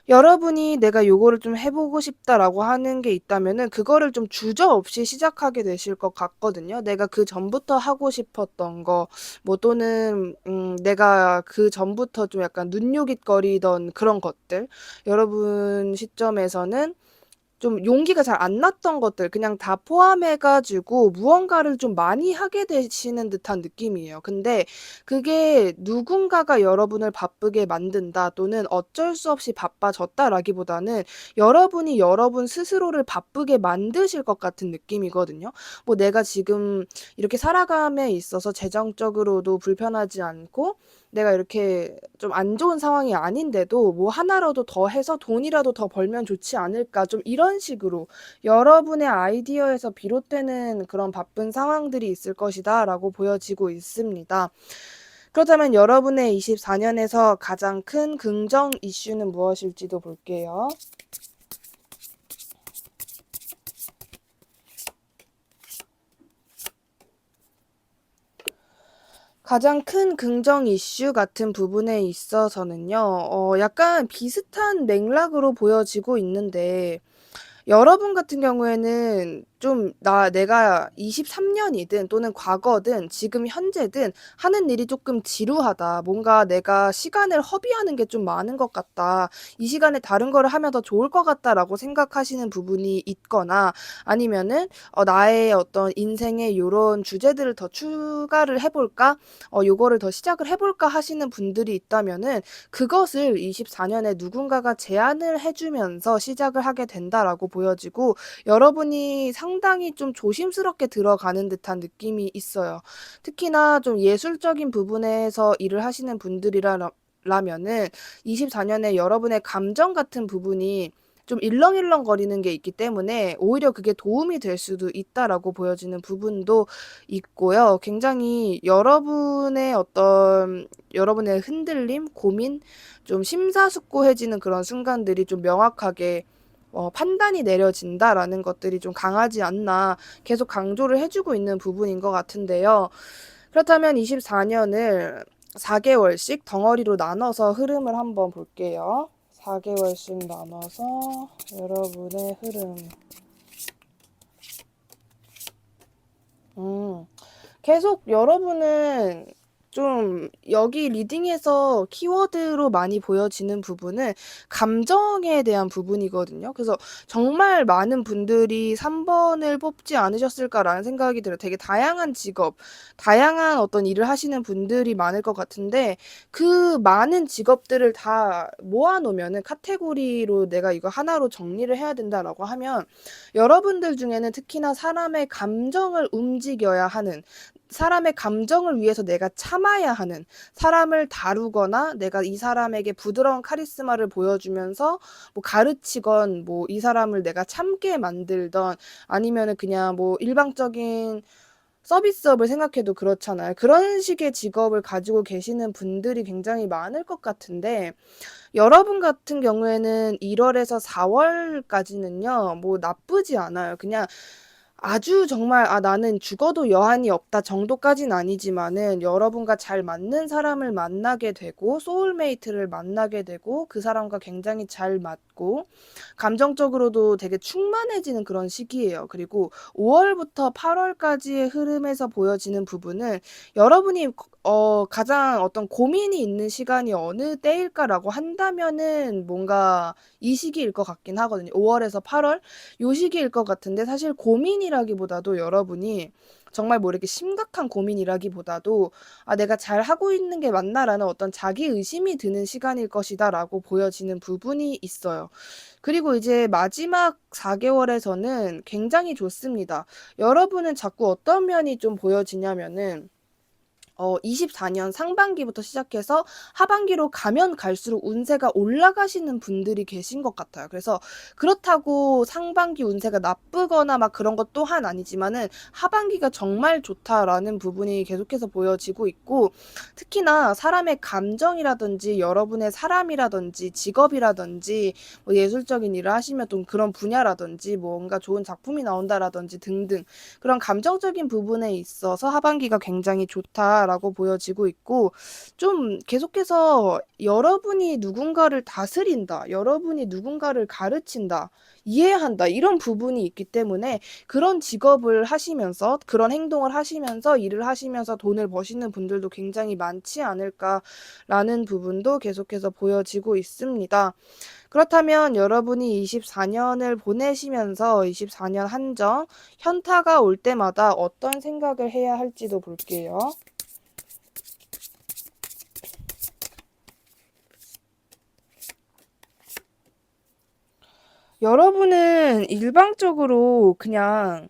여러분이 내가 요거를 좀 해보고 싶다라고 하는 게 있다면은 그거를 좀 주저없이 시작하게 되실 것 같거든요. 내가 그 전부터 하고 싶었던 거, 뭐 또는 내가 그 전부터 좀 약간 눈요깃거리던 그런 것들, 여러분 시점에서는 좀 용기가 잘 안 났던 것들 그냥 다 포함해 가지고 무언가를 좀 많이 하게 되시는 듯한 느낌이에요. 근데 그게 누군가가 여러분을 바쁘게 만든다 또는 어쩔 수 없이 바빠졌다라기보다는 여러분이 여러분 스스로를 바쁘게 만드실 것 같은 느낌이거든요. 뭐 내가 지금 이렇게 살아감에 있어서 재정적으로도 불편하지 않고 내가 이렇게 좀 안 좋은 상황이 아닌데도 뭐 하나라도 더 해서 돈이라도 더 벌면 좋지 않을까 좀 이런 식으로 여러분의 아이디어에서 비롯되는 그런 바쁜 상황들이 있을 것이다라고 보여지고 있습니다. 그렇다면 여러분의 24 년에서 가장 큰 긍정 이슈는 무엇일지도 볼게요. 가장 큰 긍정 이슈 같은 부분에 있어서는요. 약간 비슷한 맥락으로 보여지고 있는데, 여러분 같은 경우에는 좀 내가 23 년이든 또는 과거든 지금 현재든 하는 일이 조금 지루하다. 뭔가 내가 시간을 허비하는 게 좀 많은 것 같다. 이 시간에 다른 거를 하면 더 좋을 것 같다라고 생각하시는 부분이 있거나 아니면은 나의 어떤 인생에 요런 주제들을 더 추가를 해 볼까? 요거를 더 시작을 해 볼까 하시는 분들이 있다면은 그것을 24 년에 누군가가 제안을 해 주면서 시작을 하게 된다라고 보여지고, 여러분이 상당히 좀 조심스럽게 들어가는 듯한 느낌이 있어요. 특히나 좀 예술적인 부분에서 일을 하시는 분들이라 라면은 24 년에 여러분의 감정 같은 부분이 좀 일렁일렁거리는 게 있기 때문에 오히려 그게 도움이 될 수도 있다라고 보여지는 부분도 있고요. 굉장히 여러분의 흔들림, 고민, 좀 심사숙고해지는 그런 순간들이 좀 명확하게 판단이 내려진다라는 것들이 좀 강하지 않나 계속 강조를 해주고 있는 부분인 것 같은데요. 그렇다면 24년을 4개월씩 덩어리로 나눠서 흐름을 한번 볼게요. 4개월씩 나눠서 여러분의 흐름. 음, 계속 여러분은 좀 여기 리딩에서 키워드로 많이 보여지는 부분은 감정에 대한 부분이거든요. 그래서 정말 많은 분들이 3번을 뽑지 않으셨을까라는 생각이 들어요. 되게 다양한 직업, 다양한 어떤 일을 하시는 분들이 많을 것 같은데 그 많은 직업들을 다 모아놓으면은 카테고리로 내가 이거 하나로 정리를 해야 된다라고 하면 여러분들 중에는 특히나 사람의 감정을 움직여야 하는, 사람의 감정을 위해서 내가 참아야 하는, 사람을 다루거나 내가 이 사람에게 부드러운 카리스마를 보여주면서 뭐 가르치건 뭐 이 사람을 내가 참게 만들던 아니면은 그냥 뭐 일방적인 서비스업을 생각해도 그렇잖아요. 그런 식의 직업을 가지고 계시는 분들이 굉장히 많을 것 같은데 여러분 같은 경우에는 1월에서 4월까지는요. 뭐 나쁘지 않아요. 그냥 아주 정말 '아 나는 죽어도 여한이 없다.' 정도까진 아니지만은 여러분과 잘 맞는 사람을 만나게 되고 소울메이트를 만나게 되고 그 사람과 굉장히 잘 맞고 감정적으로도 되게 충만해지는 그런 시기예요. 그리고 5 월부터 8 월까지의 흐름에서 보여지는 부분은 여러분이 가장 어떤 고민이 있는 시간이 어느 때일까라고 한다면은 뭔가 이 시기일 것 같긴 하거든요. 5 월에서 8 월 요 시기일 것 같은데 사실 고민이라기보다도 여러분이 정말 뭐 이렇게 심각한 고민이라기보다도 '아 내가 잘하고 있는 게 맞나?'라는 어떤 자기 의심이 드는 시간일 것이다라고 보여지는 부분이 있어요. 그리고 이제 마지막 4개월에서는 굉장히 좋습니다. 여러분은 자꾸 어떤 면이 좀 보여지냐면은 24년 상반기부터 시작해서 하반기로 가면 갈수록 운세가 올라가시는 분들이 계신 것 같아요. 그래서 그렇다고 상반기 운세가 나쁘거나 막 그런 것 또한 아니지만은 하반기가 정말 좋다라는 부분이 계속해서 보여지고 있고 특히나 사람의 감정이라든지 여러분의 사람이라든지 직업이라든지 뭐 예술적인 일을 하시면 좀 그런 분야라든지 뭔가 좋은 작품이 나온다라든지 등등 그런 감정적인 부분에 있어서 하반기가 굉장히 좋다라고 보여지고 있고 좀 계속해서 여러분이 누군가를 다스린다, 여러분이 누군가를 가르친다, 이해한다 이런 부분이 있기 때문에 그런 직업을 하시면서 그런 행동을 하시면서 일을 하시면서 돈을 버시는 분들도 굉장히 많지 않을까라는 부분도 계속해서 보여지고 있습니다. 그렇다면 여러분이 24년을 보내시면서 24년 한정 현타가 올 때마다 어떤 생각을 해야 할지도 볼게요. 여러분은 일방적으로 그냥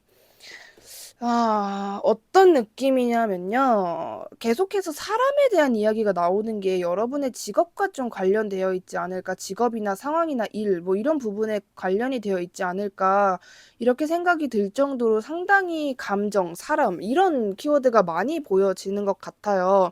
어떤 느낌이냐면요. 계속해서 사람에 대한 이야기가 나오는 게 여러분의 직업과 좀 관련되어 있지 않을까. 직업이나 상황이나 일, 뭐 이런 부분에 관련이 되어 있지 않을까. 이렇게 생각이 들 정도로 상당히 감정, 사람, 이런 키워드가 많이 보여지는 것 같아요.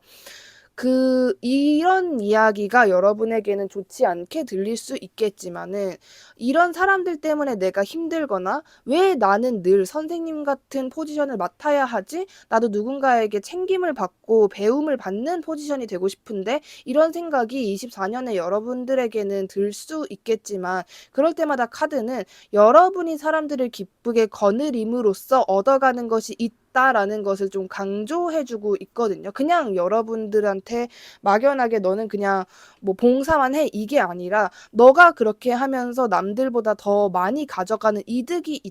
이런 이야기가 여러분에게는 좋지 않게 들릴 수 있겠지만은 이런 사람들 때문에 내가 힘들거나 '왜 나는 늘 선생님 같은 포지션을 맡아야 하지? 나도 누군가에게 챙김을 받고 배움을 받는 포지션이 되고 싶은데.' 이런 생각이 24년에 여러분들에게는 들 수 있겠지만 그럴 때마다 카드는 여러분이 사람들을 기쁘게 거느림으로써 얻어가는 것이 있다라는 것을 좀 강조해 주고 있거든요. 그냥 여러분들한테 막연하게 '너는 그냥 뭐 봉사만 해.' 이게 아니라 '너가 그렇게 하면서 남들보다 더 많이 가져가는 이득이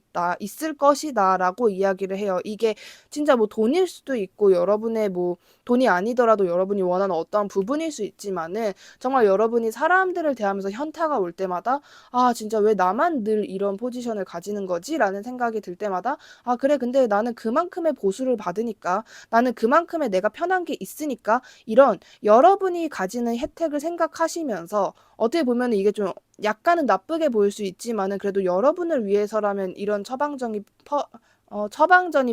있을 것이다.'라고 이야기를 해요. 이게 진짜 뭐 돈일 수도 있고 여러분의 뭐 돈이 아니더라도 여러분이 원하는 어떠한 부분일 수 있지만은 정말 여러분이 사람들을 대하면서 현타가 올 때마다 '아 진짜 왜 나만 늘 이런 포지션을 가지는 거지?'라는 생각이 들 때마다 '아 그래 근데 나는 그만큼의 보수를 받으니까. 나는 그만큼의 내가 편한 게 있으니까.' 이런 여러분이 가지는 혜택을 생각하시면서 어떻게 보면은 이게 좀 약간은 나쁘게 보일 수 있지만은 그래도 여러분을 위해서라면 이런 처방전이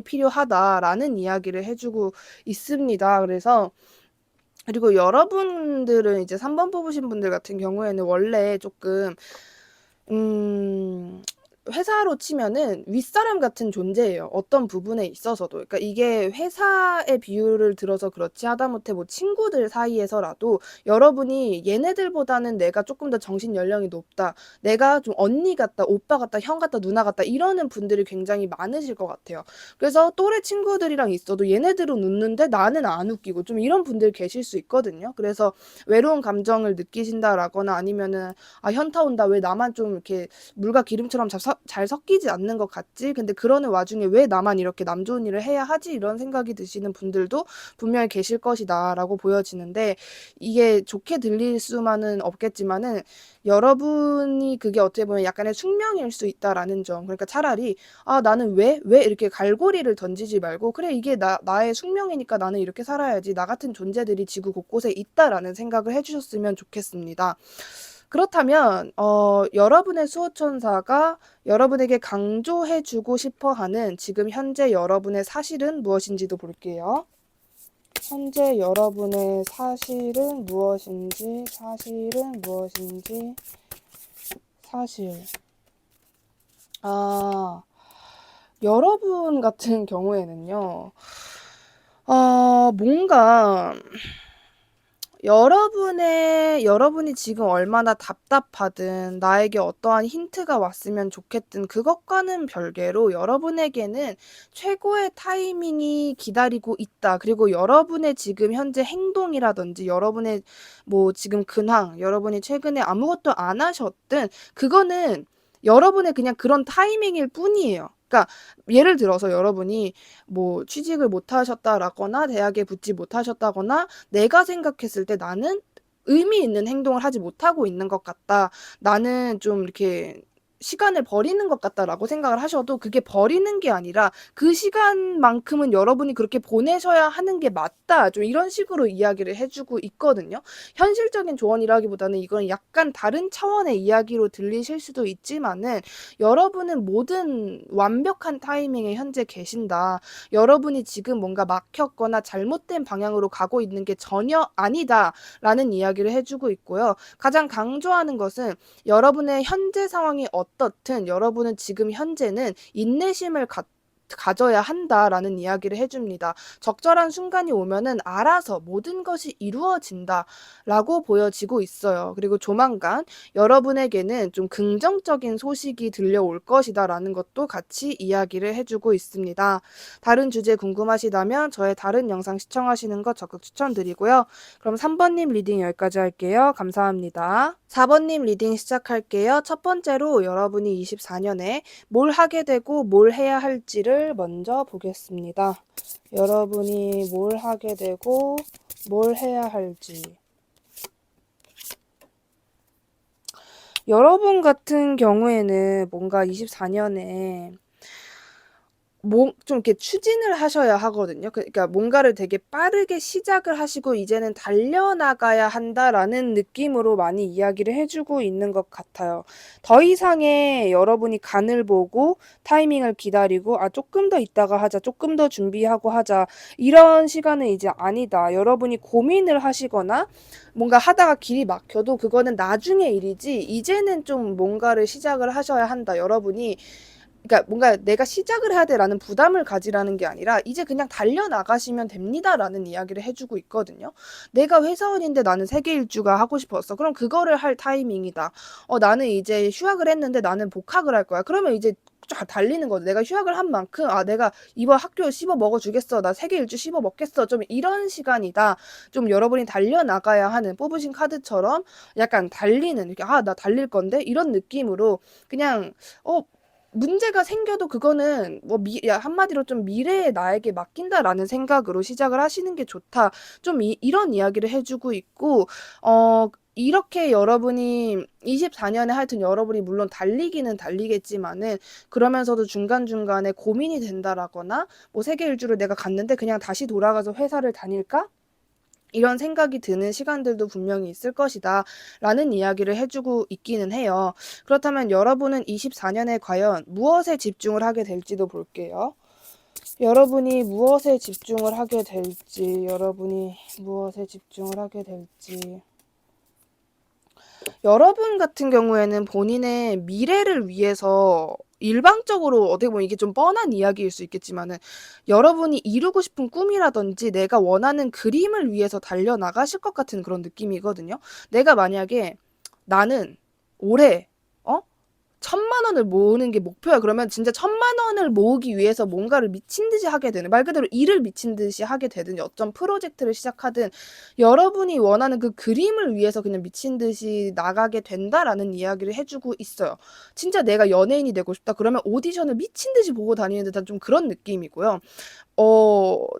필요하다라는 이야기를 해주고 있습니다. 그래서 그리고 여러분들은 이제 3번 뽑으신 분들 같은 경우에는 원래 조금 음 회사로 치면은 윗사람 같은 존재예요, 어떤 부분에 있어서도. 그러니까 이게 회사의 비유를 들어서 그렇지 하다못해 뭐 친구들 사이에서라도 여러분이 얘네들보다는 내가 조금 더 정신 연령이 높다, 내가 좀 언니 같다, 오빠 같다, 형 같다, 누나 같다 이러는 분들이 굉장히 많으실 것 같아요. 그래서 또래 친구들이랑 있어도 얘네들은 웃는데 나는 안 웃기고 좀 이런 분들 계실 수 있거든요. 그래서 외로운 감정을 느끼신다라거나 아니면은 '아 현타 온다. 왜 나만 좀 이렇게 물과 기름처럼 잘 섞이지 않는 것 같지? 근데 그러는 와중에 왜 나만 이렇게 남 좋은 일을 해야 하지?' 이런 생각이 드시는 분들도 분명히 계실 것이다라고 보여지는데, 이게 좋게 들릴 수만은 없겠지만은 여러분이 그게 어떻게 보면 약간의 숙명일 수 있다라는 점. 그러니까 차라리 '아 나는 왜?' 이렇게 갈고리를 던지지 말고 '그래 이게 나의 숙명이니까 나는 이렇게 살아야지. 나 같은 존재들이 지구 곳곳에 있다.'라는 생각을 해 주셨으면 좋겠습니다. 그렇다면 여러분의 수호천사가 여러분에게 강조해 주고 싶어 하는 지금 현재 여러분의 사실은 무엇인지도 볼게요. 현재 여러분의 사실은 무엇인지, 사실. 여러분 같은 경우에는요, 뭔가 여러분이 지금 얼마나 답답하든 나에게 어떠한 힌트가 왔으면 좋겠든 그것과는 별개로 여러분에게는 최고의 타이밍이 기다리고 있다. 그리고 여러분의 지금 현재 행동이라든지 여러분의 뭐 지금 근황, 여러분이 최근에 아무것도 안 하셨든 그거는 여러분의 그냥 그런 타이밍일 뿐이에요. 그러니까 예를 들어서 여러분이 뭐 취직을 못 하셨다라거나 대학에 붙지 못하셨다거나 내가 생각했을 때 '나는 의미 있는 행동을 하지 못하고 있는 것 같다. 나는 좀 이렇게 시간을 버리는 것 같다.'라고 생각을 하셔도 그게 버리는 게 아니라 '그 시간만큼은 여러분이 그렇게 보내셔야 하는 게 맞다.' 좀 이런 식으로 이야기를 해 주고 있거든요. 현실적인 조언이라기보다는 이건 약간 다른 차원의 이야기로 들리실 수도 있지만은 여러분은 모든 완벽한 타이밍에 현재 계신다. 여러분이 지금 뭔가 막혔거나 잘못된 방향으로 가고 있는 게 전혀 아니다라는 이야기를 해주고 있고요. 가장 강조하는 것은 여러분의 현재 상황이 어떻든 여러분은 지금 현재는 인내심을 가져야 한다라는 이야기를 해줍니다. 적절한 순간이 오면은 알아서 모든 것이 이루어진다라고 보여지고 있어요. 그리고 조만간 여러분에게는 좀 긍정적인 소식이 들려올 것이다라는 것도 같이 이야기를 해주고 있습니다. 다른 주제 궁금하시다면 저의 다른 영상 시청하시는 거 적극 추천드리고요. 그럼 3번님 리딩 여기까지 할게요. 감사합니다. 4번님 리딩 시작할게요. 첫 번째로 여러분이 24년에 뭘 하게 되고 뭘 해야 할지를 먼저 보겠습니다. 여러분이 뭘 하게 되고 뭘 해야 할지. 여러분 같은 경우에는 뭔가 24년에 좀 이렇게 추진을 하셔야 하거든요. 그러니까 뭔가를 되게 빠르게 시작을 하시고 이제는 달려나가야 한다라는 느낌으로 많이 이야기를 해주고 있는 것 같아요. 더 이상의 여러분이 간을 보고 타이밍을 기다리고 조금 더 있다가 하자, 조금 더 준비하고 하자 이런 시간은 이제 아니다. 여러분이 고민을 하시거나 뭔가 하다가 길이 막혀도 그거는 나중의 일이지 이제는 좀 뭔가를 시작을 하셔야 한다. 여러분이 그러니까 뭔가 '내가 시작을 해야 돼.'라는 부담을 가지라는 게 아니라 "이제 그냥 달려나가시면 됩니다."라는 이야기를 해 주고 있거든요. "내가 회사원인데 나는 세계 일주가 하고 싶었어." 그럼 그거를 할 타이밍이다. "나는 이제 휴학을 했는데 나는 복학을 할 거야." 그러면 이제 쫙 달리는 거죠. 내가 휴학을 한 만큼 내가 이번 학교 씹어 먹어 주겠어. 나 세계 일주 씹어 먹겠어." 좀 이런 시간이다. 좀 여러분이 달려나가야 하는, 뽑으신 카드처럼 약간 달리는 이렇게 '나 달릴 건데.' 이런 느낌으로 그냥 문제가 생겨도 그거는 뭐 한마디로 좀 '미래의 나에게 맡긴다.'라는 생각으로 시작을 하시는 게 좋다. 좀 이런 이야기를 해 주고 있고 이렇게 여러분이 24년에 하여튼 여러분이 물론 달리기는 달리겠지만은 그러면서도 중간중간에 고민이 된다라거나 뭐 '세계 일주를 내가 갔는데 그냥 다시 돌아가서 회사를 다닐까?' 이런 생각이 드는 시간들도 분명히 있을 것이다 라는 이야기를 해주고 있기는 해요. 그렇다면 여러분은 24년에 과연 무엇에 집중을 하게 될지도 볼게요. 여러분이 무엇에 집중을 하게 될지, 여러분 같은 경우에는 본인의 미래를 위해서 일방적으로 어떻게 보면 이게 좀 뻔한 이야기일 수 있겠지만은 여러분이 이루고 싶은 꿈이라든지 내가 원하는 그림을 위해서 달려나가실 것 같은 그런 느낌이거든요. 내가 만약에 나는 올해 어? 1,000,000원을 모으는 게 목표야. 그러면 진짜 1,000,000원을 모으기 위해서 뭔가를 미친 듯이 하게 되는, 말 그대로 일을 미친 듯이 하게 되든 어떤 프로젝트를 시작하든 여러분이 원하는 그 그림을 위해서 그냥 미친 듯이 나가게 된다라는 이야기를 해주고 있어요. 진짜 내가 연예인이 되고 싶다. 그러면 오디션을 미친 듯이 보고 다니는 듯한 좀 그런 느낌이고요.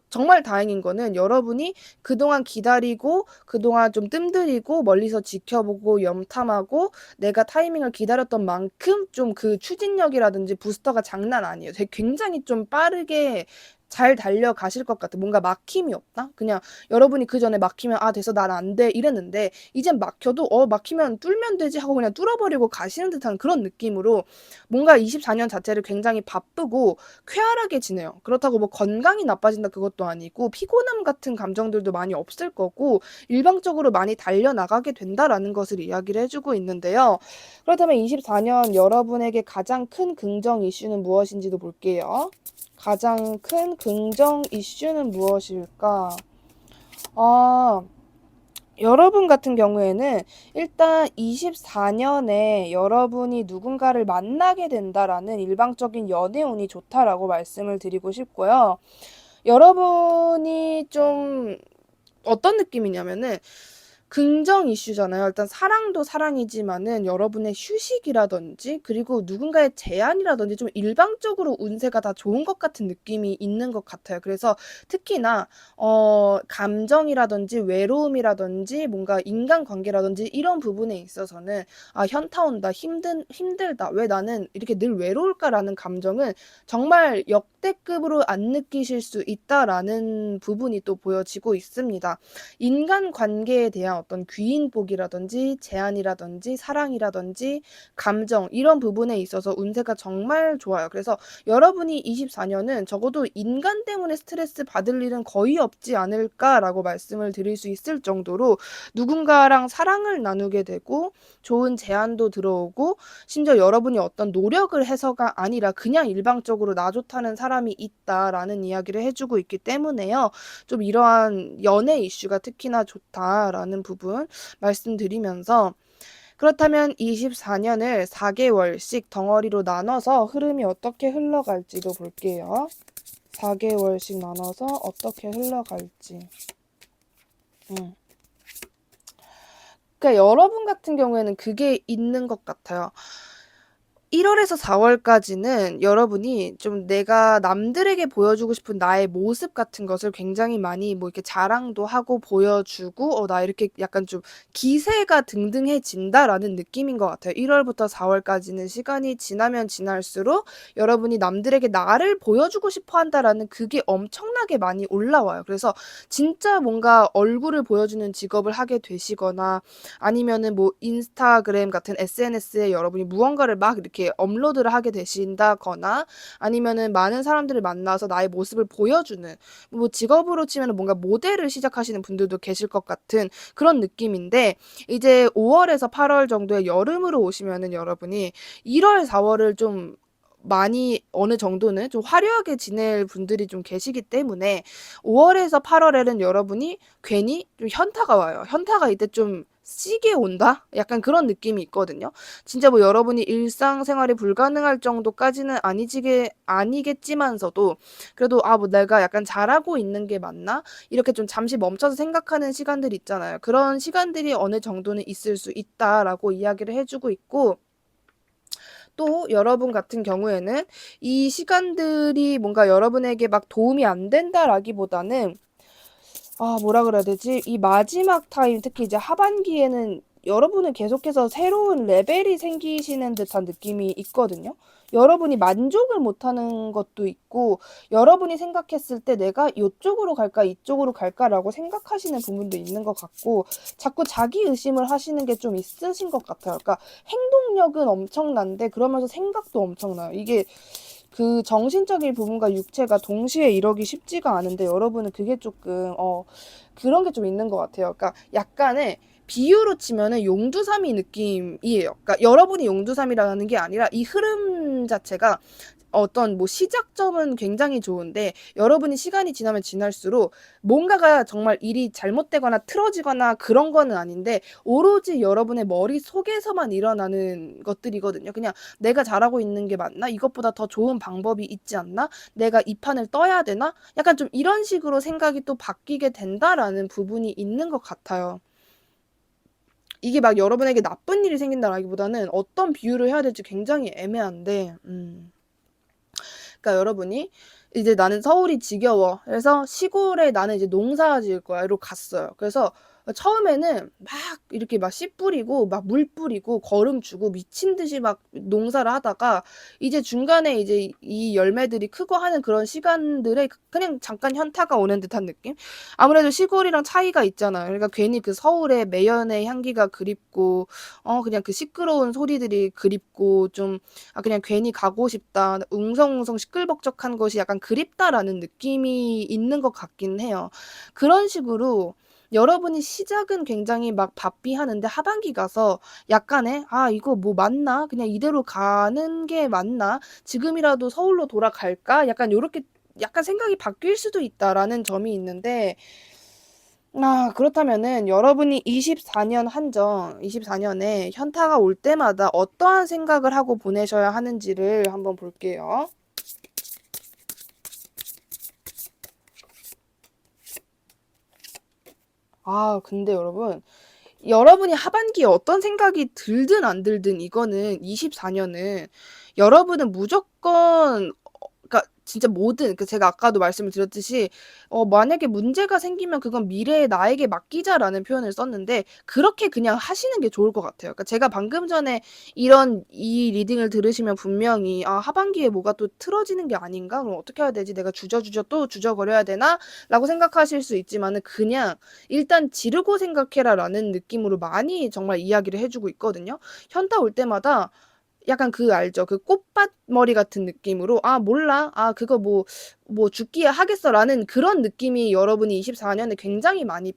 정말 다행인 거는 여러분이 그동안 기다리고 그동안 좀 뜸들이고 멀리서 지켜보고 염탐하고 내가 타이밍을 기다렸던 만큼 좀 그 추진력이라든지 부스터가 장난 아니에요. 되게 굉장히 좀 빠르게 잘 달려가실 것 같아. 뭔가 막힘이 없다? 그냥 여러분이 그전에 막히면 아 돼서 난 안 돼 이랬는데 이젠 막혀도 막히면 뚫면 되지 하고 그냥 뚫어버리고 가시는 듯한 그런 느낌으로 뭔가 24년 자체를 굉장히 바쁘고 쾌활하게 지내요. 그렇다고 뭐 건강이 나빠진다 그것도 아니고 피곤함 같은 감정들도 많이 없을 거고 일방적으로 많이 달려나가게 된다라는 것을 이야기를 해주고 있는데요. 그렇다면 24년 여러분에게 가장 큰 긍정 이슈는 무엇인지도 볼게요. 가장 큰 긍정 이슈는 무엇일까? 여러분 같은 경우에는 일단 24년에 여러분이 누군가를 만나게 된다라는 일방적인 연애운이 좋다라고 말씀을 드리고 싶고요. 여러분이 좀 어떤 느낌이냐면은 긍정 이슈잖아요. 일단 사랑도 사랑이지만은 여러분의 휴식이라든지 그리고 누군가의 제안이라든지 좀 일방적으로 운세가 다 좋은 것 같은 느낌이 있는 것 같아요. 그래서 특히나 감정이라든지 외로움이라든지 뭔가 인간관계라든지 이런 부분에 있어서는 아 현타 온다. 힘들다. 왜 나는 이렇게 늘 외로울까라는 감정은 정말 역대급으로 안 느끼실 수 있다라는 부분이 또 보여지고 있습니다. 인간관계에 대한 어떤 귀인복이라든지 제안이라든지 사랑이라든지 감정 이런 부분에 있어서 운세가 정말 좋아요. 그래서 여러분이 24년은 적어도 인간 때문에 스트레스 받을 일은 거의 없지 않을까라고 말씀을 드릴 수 있을 정도로 누군가랑 사랑을 나누게 되고 좋은 제안도 들어오고 심지어 여러분이 어떤 노력을 해서가 아니라 그냥 일방적으로 나 좋다는 사람이 있다라는 이야기를 해주고 있기 때문에요. 좀 이러한 연애 이슈가 특히나 좋다라는 부분 말씀드리면서 그렇다면 24년을 4개월씩 덩어리로 나눠서 흐름이 어떻게 흘러갈지도 볼게요. 4개월씩 나눠서 어떻게 흘러갈지. 그러니까 여러분 같은 경우에는 그게 있는 것 같아요. 1월에서 4월까지는 여러분이 좀 내가 남들에게 보여주고 싶은 나의 모습 같은 것을 굉장히 많이 뭐 이렇게 자랑도 하고 보여주고 나 이렇게 약간 좀 기세가 등등해진다라는 느낌인 것 같아요. 1월부터 4월까지는 시간이 지나면 지날수록 여러분이 남들에게 나를 보여주고 싶어 한다라는 그게 엄청나게 많이 올라와요. 그래서 진짜 뭔가 얼굴을 보여주는 직업을 하게 되시거나 아니면은 뭐 인스타그램 같은 SNS에 여러분이 무언가를 막 이렇게 업로드를 하게 되신다거나 아니면은 많은 사람들을 만나서 나의 모습을 보여주는 뭐 직업으로 치면은 뭔가 모델을 시작하시는 분들도 계실 것 같은 그런 느낌인데 이제 5월에서 8월 정도의 여름으로 오시면은 여러분이 1월, 4월을 좀 많이 어느 정도는 좀 화려하게 지낼 분들이 좀 계시기 때문에 5월에서 8월에는 여러분이 괜히 좀 현타가 와요. 현타가 이때 좀 시게 온다? 약간 그런 느낌이 있거든요. 진짜 뭐 여러분이 일상생활이 불가능할 정도까지는 아니겠지만서도 그래도 뭐 내가 약간 잘하고 있는 게 맞나? 이렇게 좀 잠시 멈춰서 생각하는 시간들이 있잖아요. 그런 시간들이 어느 정도는 있을 수 있다라고 이야기를 해주고 있고 또 여러분 같은 경우에는 이 시간들이 뭔가 여러분에게 막 도움이 안 된다라기보다는 뭐라 그래야 되지? 이 마지막 타임 특히 이제 하반기에는 여러분은 계속해서 새로운 레벨이 생기시는 듯한 느낌이 있거든요. 여러분이 만족을 못하는 것도 있고 여러분이 생각했을 때 '내가 요쪽으로 갈까 이쪽으로 갈까.'라고 생각하시는 부분도 있는 것 같고 자꾸 자기 의심을 하시는 게 좀 있으신 것 같아요. 그러니까 행동력은 엄청난데 그러면서 생각도 엄청나요. 이게 그 정신적인 부분과 육체가 동시에 이러기 쉽지가 않은데 여러분은 그게 조금 그런 게 좀 있는 것 같아요. 그러니까 약간의 비유로 치면은 용두사미 느낌이에요. 그러니까 여러분이 용두사미라는 게 아니라 이 흐름 자체가 어떤 뭐 시작점은 굉장히 좋은데 여러분이 시간이 지나면 지날수록 뭔가가 정말 일이 잘못되거나 틀어지거나 그런 거는 아닌데 오로지 여러분의 머릿속에서만 일어나는 것들이거든요. 그냥 '내가 잘하고 있는 게 맞나? 이것보다 더 좋은 방법이 있지 않나? 내가 이 판을 떠야 되나?' 약간 좀 이런 식으로 생각이 또 바뀌게 된다라는 부분이 있는 것 같아요. 이게 막 여러분에게 나쁜 일이 생긴다라기보다는 어떤 비유를 해야 될지 굉장히 애매한데 그러니까 여러분이 이제 '나는 서울이 지겨워. 그래서 시골에 나는 이제 농사 지을 거야.'로 갔어요. 그래서 처음에는 막 이렇게 막 씨 뿌리고 막 물 뿌리고 거름 주고 미친 듯이 막 농사를 하다가 이제 중간에 이제 이 열매들이 크고 하는 그런 시간들에 그냥 잠깐 현타가 오는 듯한 느낌? 아무래도 시골이랑 차이가 있잖아요. 그러니까 괜히 그 서울의 매연의 향기가 그립고 그냥 그 시끄러운 소리들이 그립고 좀 그냥 괜히 가고 싶다. 웅성웅성 시끌벅적한 것이 약간 그립다라는 느낌이 있는 것 같긴 해요. 그런 식으로 여러분이 시작은 굉장히 막 바삐 하는데 하반기 가서 약간의 '아 이거 뭐 맞나? 그냥 이대로 가는 게 맞나? 지금이라도 서울로 돌아갈까?' 약간 요렇게 약간 생각이 바뀔 수도 있다라는 점이 있는데 그렇다면은 여러분이 24년 한정 24년에 현타가 올 때마다 어떠한 생각을 하고 보내셔야 하는지를 한번 볼게요. 근데 여러분이 하반기에 어떤 생각이 들든 안 들든 이거는 24년은 여러분은 무조건 그러니까 진짜 모든 제가 아까도 말씀을 드렸듯이 만약에 문제가 생기면 그건 "미래의 나에게 맡기자."라는 표현을 썼는데 그렇게 그냥 하시는 게 좋을 것 같아요. 그러니까 제가 방금 전에 이 리딩을 들으시면 분명히 '아 하반기에 뭐가 또 틀어지는 게 아닌가? 그럼 어떻게 해야 되지? 내가 주저주저 또 주저거려야 되나?'라고 생각하실 수 있지만은 그냥 일단 '지르고 생각해라.'라는 느낌으로 많이 정말 이야기를 해 주고 있거든요. 현타 올 때마다 약간 알죠? 그 꽃밭머리 같은 느낌으로 '아 몰라. 아 그거 뭐 죽기야 하겠어.'라는 그런 느낌이 여러분이 24 년에 굉장히 많이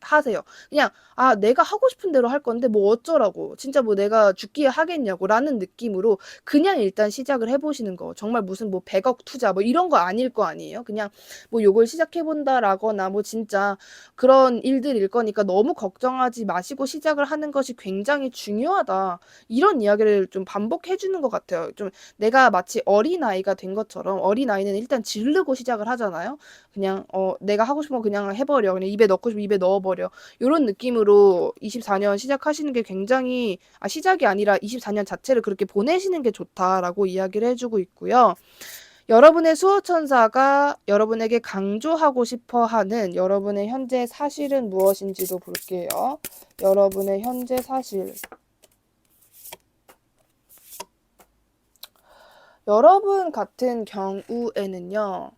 하세요. 그냥 '아 내가 하고 싶은 대로 할 건데 뭐 어쩌라고. 진짜 뭐 내가 죽기야 하겠냐고.'라는 느낌으로 그냥 일단 시작을 해 보시는 거. 정말 무슨 뭐 100억 투자 뭐 이런 거 아닐 거 아니에요. 그냥 뭐 '요걸 시작해 본다.'라거나 뭐 진짜 그런 일들일 거니까 너무 걱정하지 마시고 시작을 하는 것이 굉장히 중요하다. 이런 이야기를 좀 반복해 주는 것 같아요. 좀 내가 마치 어린아이가 된 것처럼 어린아이는 일단 지르고 시작을 하잖아요. 그냥 내가 하고 싶은 거 그냥 해 버려. 그냥 입에 넣고 싶으면 입에 넣어 버려. 요런 느낌으로 24년 시작하시는 게 굉장히 시작이 아니라 24년 자체를 그렇게 보내시는 게 좋다라고 이야기를 해 주고 있고요. 여러분의 수호천사가 여러분에게 강조하고 싶어 하는 여러분의 현재 사실은 무엇인지도 볼게요. 여러분의 현재 사실. 여러분 같은 경우에는요.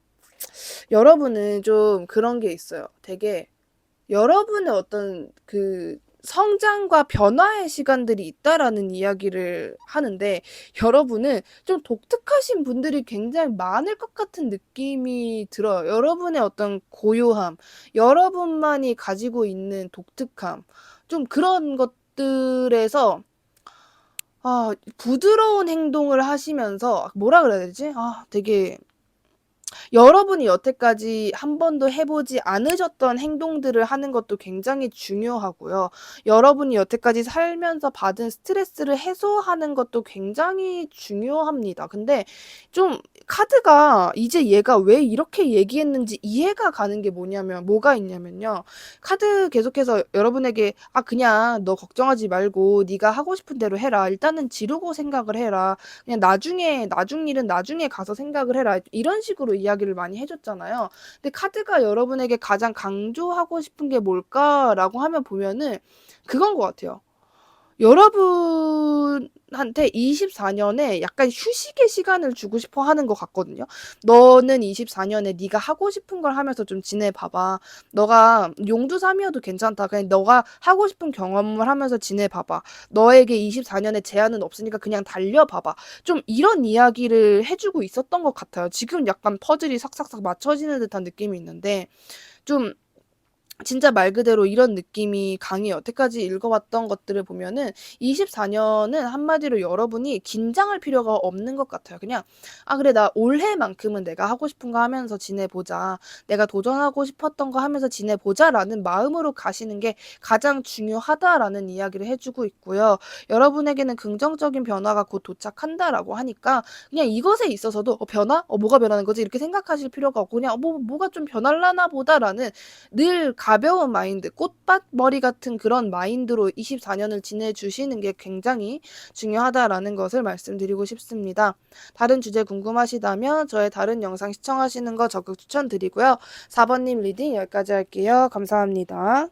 여러분은 좀 그런 게 있어요. 되게 여러분의 어떤 성장과 변화의 시간들이 있다라는 이야기를 하는데 여러분은 좀 독특하신 분들이 굉장히 많을 것 같은 느낌이 들어요. 여러분의 어떤 고요함, 여러분만이 가지고 있는 독특함, 좀 그런 것들에서 부드러운 행동을 하시면서 뭐라 그래야 되지? 되게 여러분이 여태까지 한 번도 해 보지 않으셨던 행동들을 하는 것도 굉장히 중요하고요. 여러분이 여태까지 살면서 받은 스트레스를 해소하는 것도 굉장히 중요합니다. 근데 좀 카드가 이제 얘가 왜 이렇게 얘기했는지 이해가 가는 게 뭐가 있냐면요. 카드 계속해서 여러분에게 그냥 너 걱정하지 말고 네가 하고 싶은 대로 해라. 일단은 지르고 생각을 해라. 그냥 나중 일은 나중에 가서 생각을 해라." 이런 식으로 이야기를 많이 해 줬잖아요. 근데 카드가 여러분에게 가장 강조하고 싶은 게 뭘까라고 하면 보면은 그건 것 같아요. 여러분한테 24년에 약간 휴식의 시간을 주고 싶어 하는 것 같거든요. 너는 24년에 네가 하고 싶은 걸 하면서 좀 지내봐봐. 너가 용두삼이어도 괜찮다. 그냥 너가 하고 싶은 경험을 하면서 지내봐봐. 너에게 24년에 제한은 없으니까 그냥 달려봐봐. 좀 이런 이야기를 해주고 있었던 것 같아요. 지금 약간 퍼즐이 삭삭삭 맞춰지는 듯한 느낌이 있는데 좀 진짜 말 그대로 이런 느낌이 강해요. 여태까지 읽어왔던 것들을 보면은 24년은 한마디로 여러분이 긴장할 필요가 없는 것 같아요. 그냥 아 그래 나 올해만큼은 내가 하고 싶은 거 하면서 지내보자. 내가 도전하고 싶었던 거 하면서 지내보자라는 마음으로 가시는 게 가장 중요하다라는 이야기를 해주고 있고요. 여러분에게는 긍정적인 변화가 곧 도착한다라고 하니까 그냥 이것에 있어서도 변화? 뭐가 변하는 거지? 이렇게 생각하실 필요가 없고 그냥 뭐가 좀 변할라나 보다라는 늘 가벼운 마인드, 꽃밭머리 같은 그런 마인드로 24년을 지내주시는 게 굉장히 중요하다라는 것을 말씀드리고 싶습니다. 다른 주제 궁금하시다면 저의 다른 영상 시청하시는 거 적극 추천드리고요. 4번님 리딩 여기까지 할게요. 감사합니다.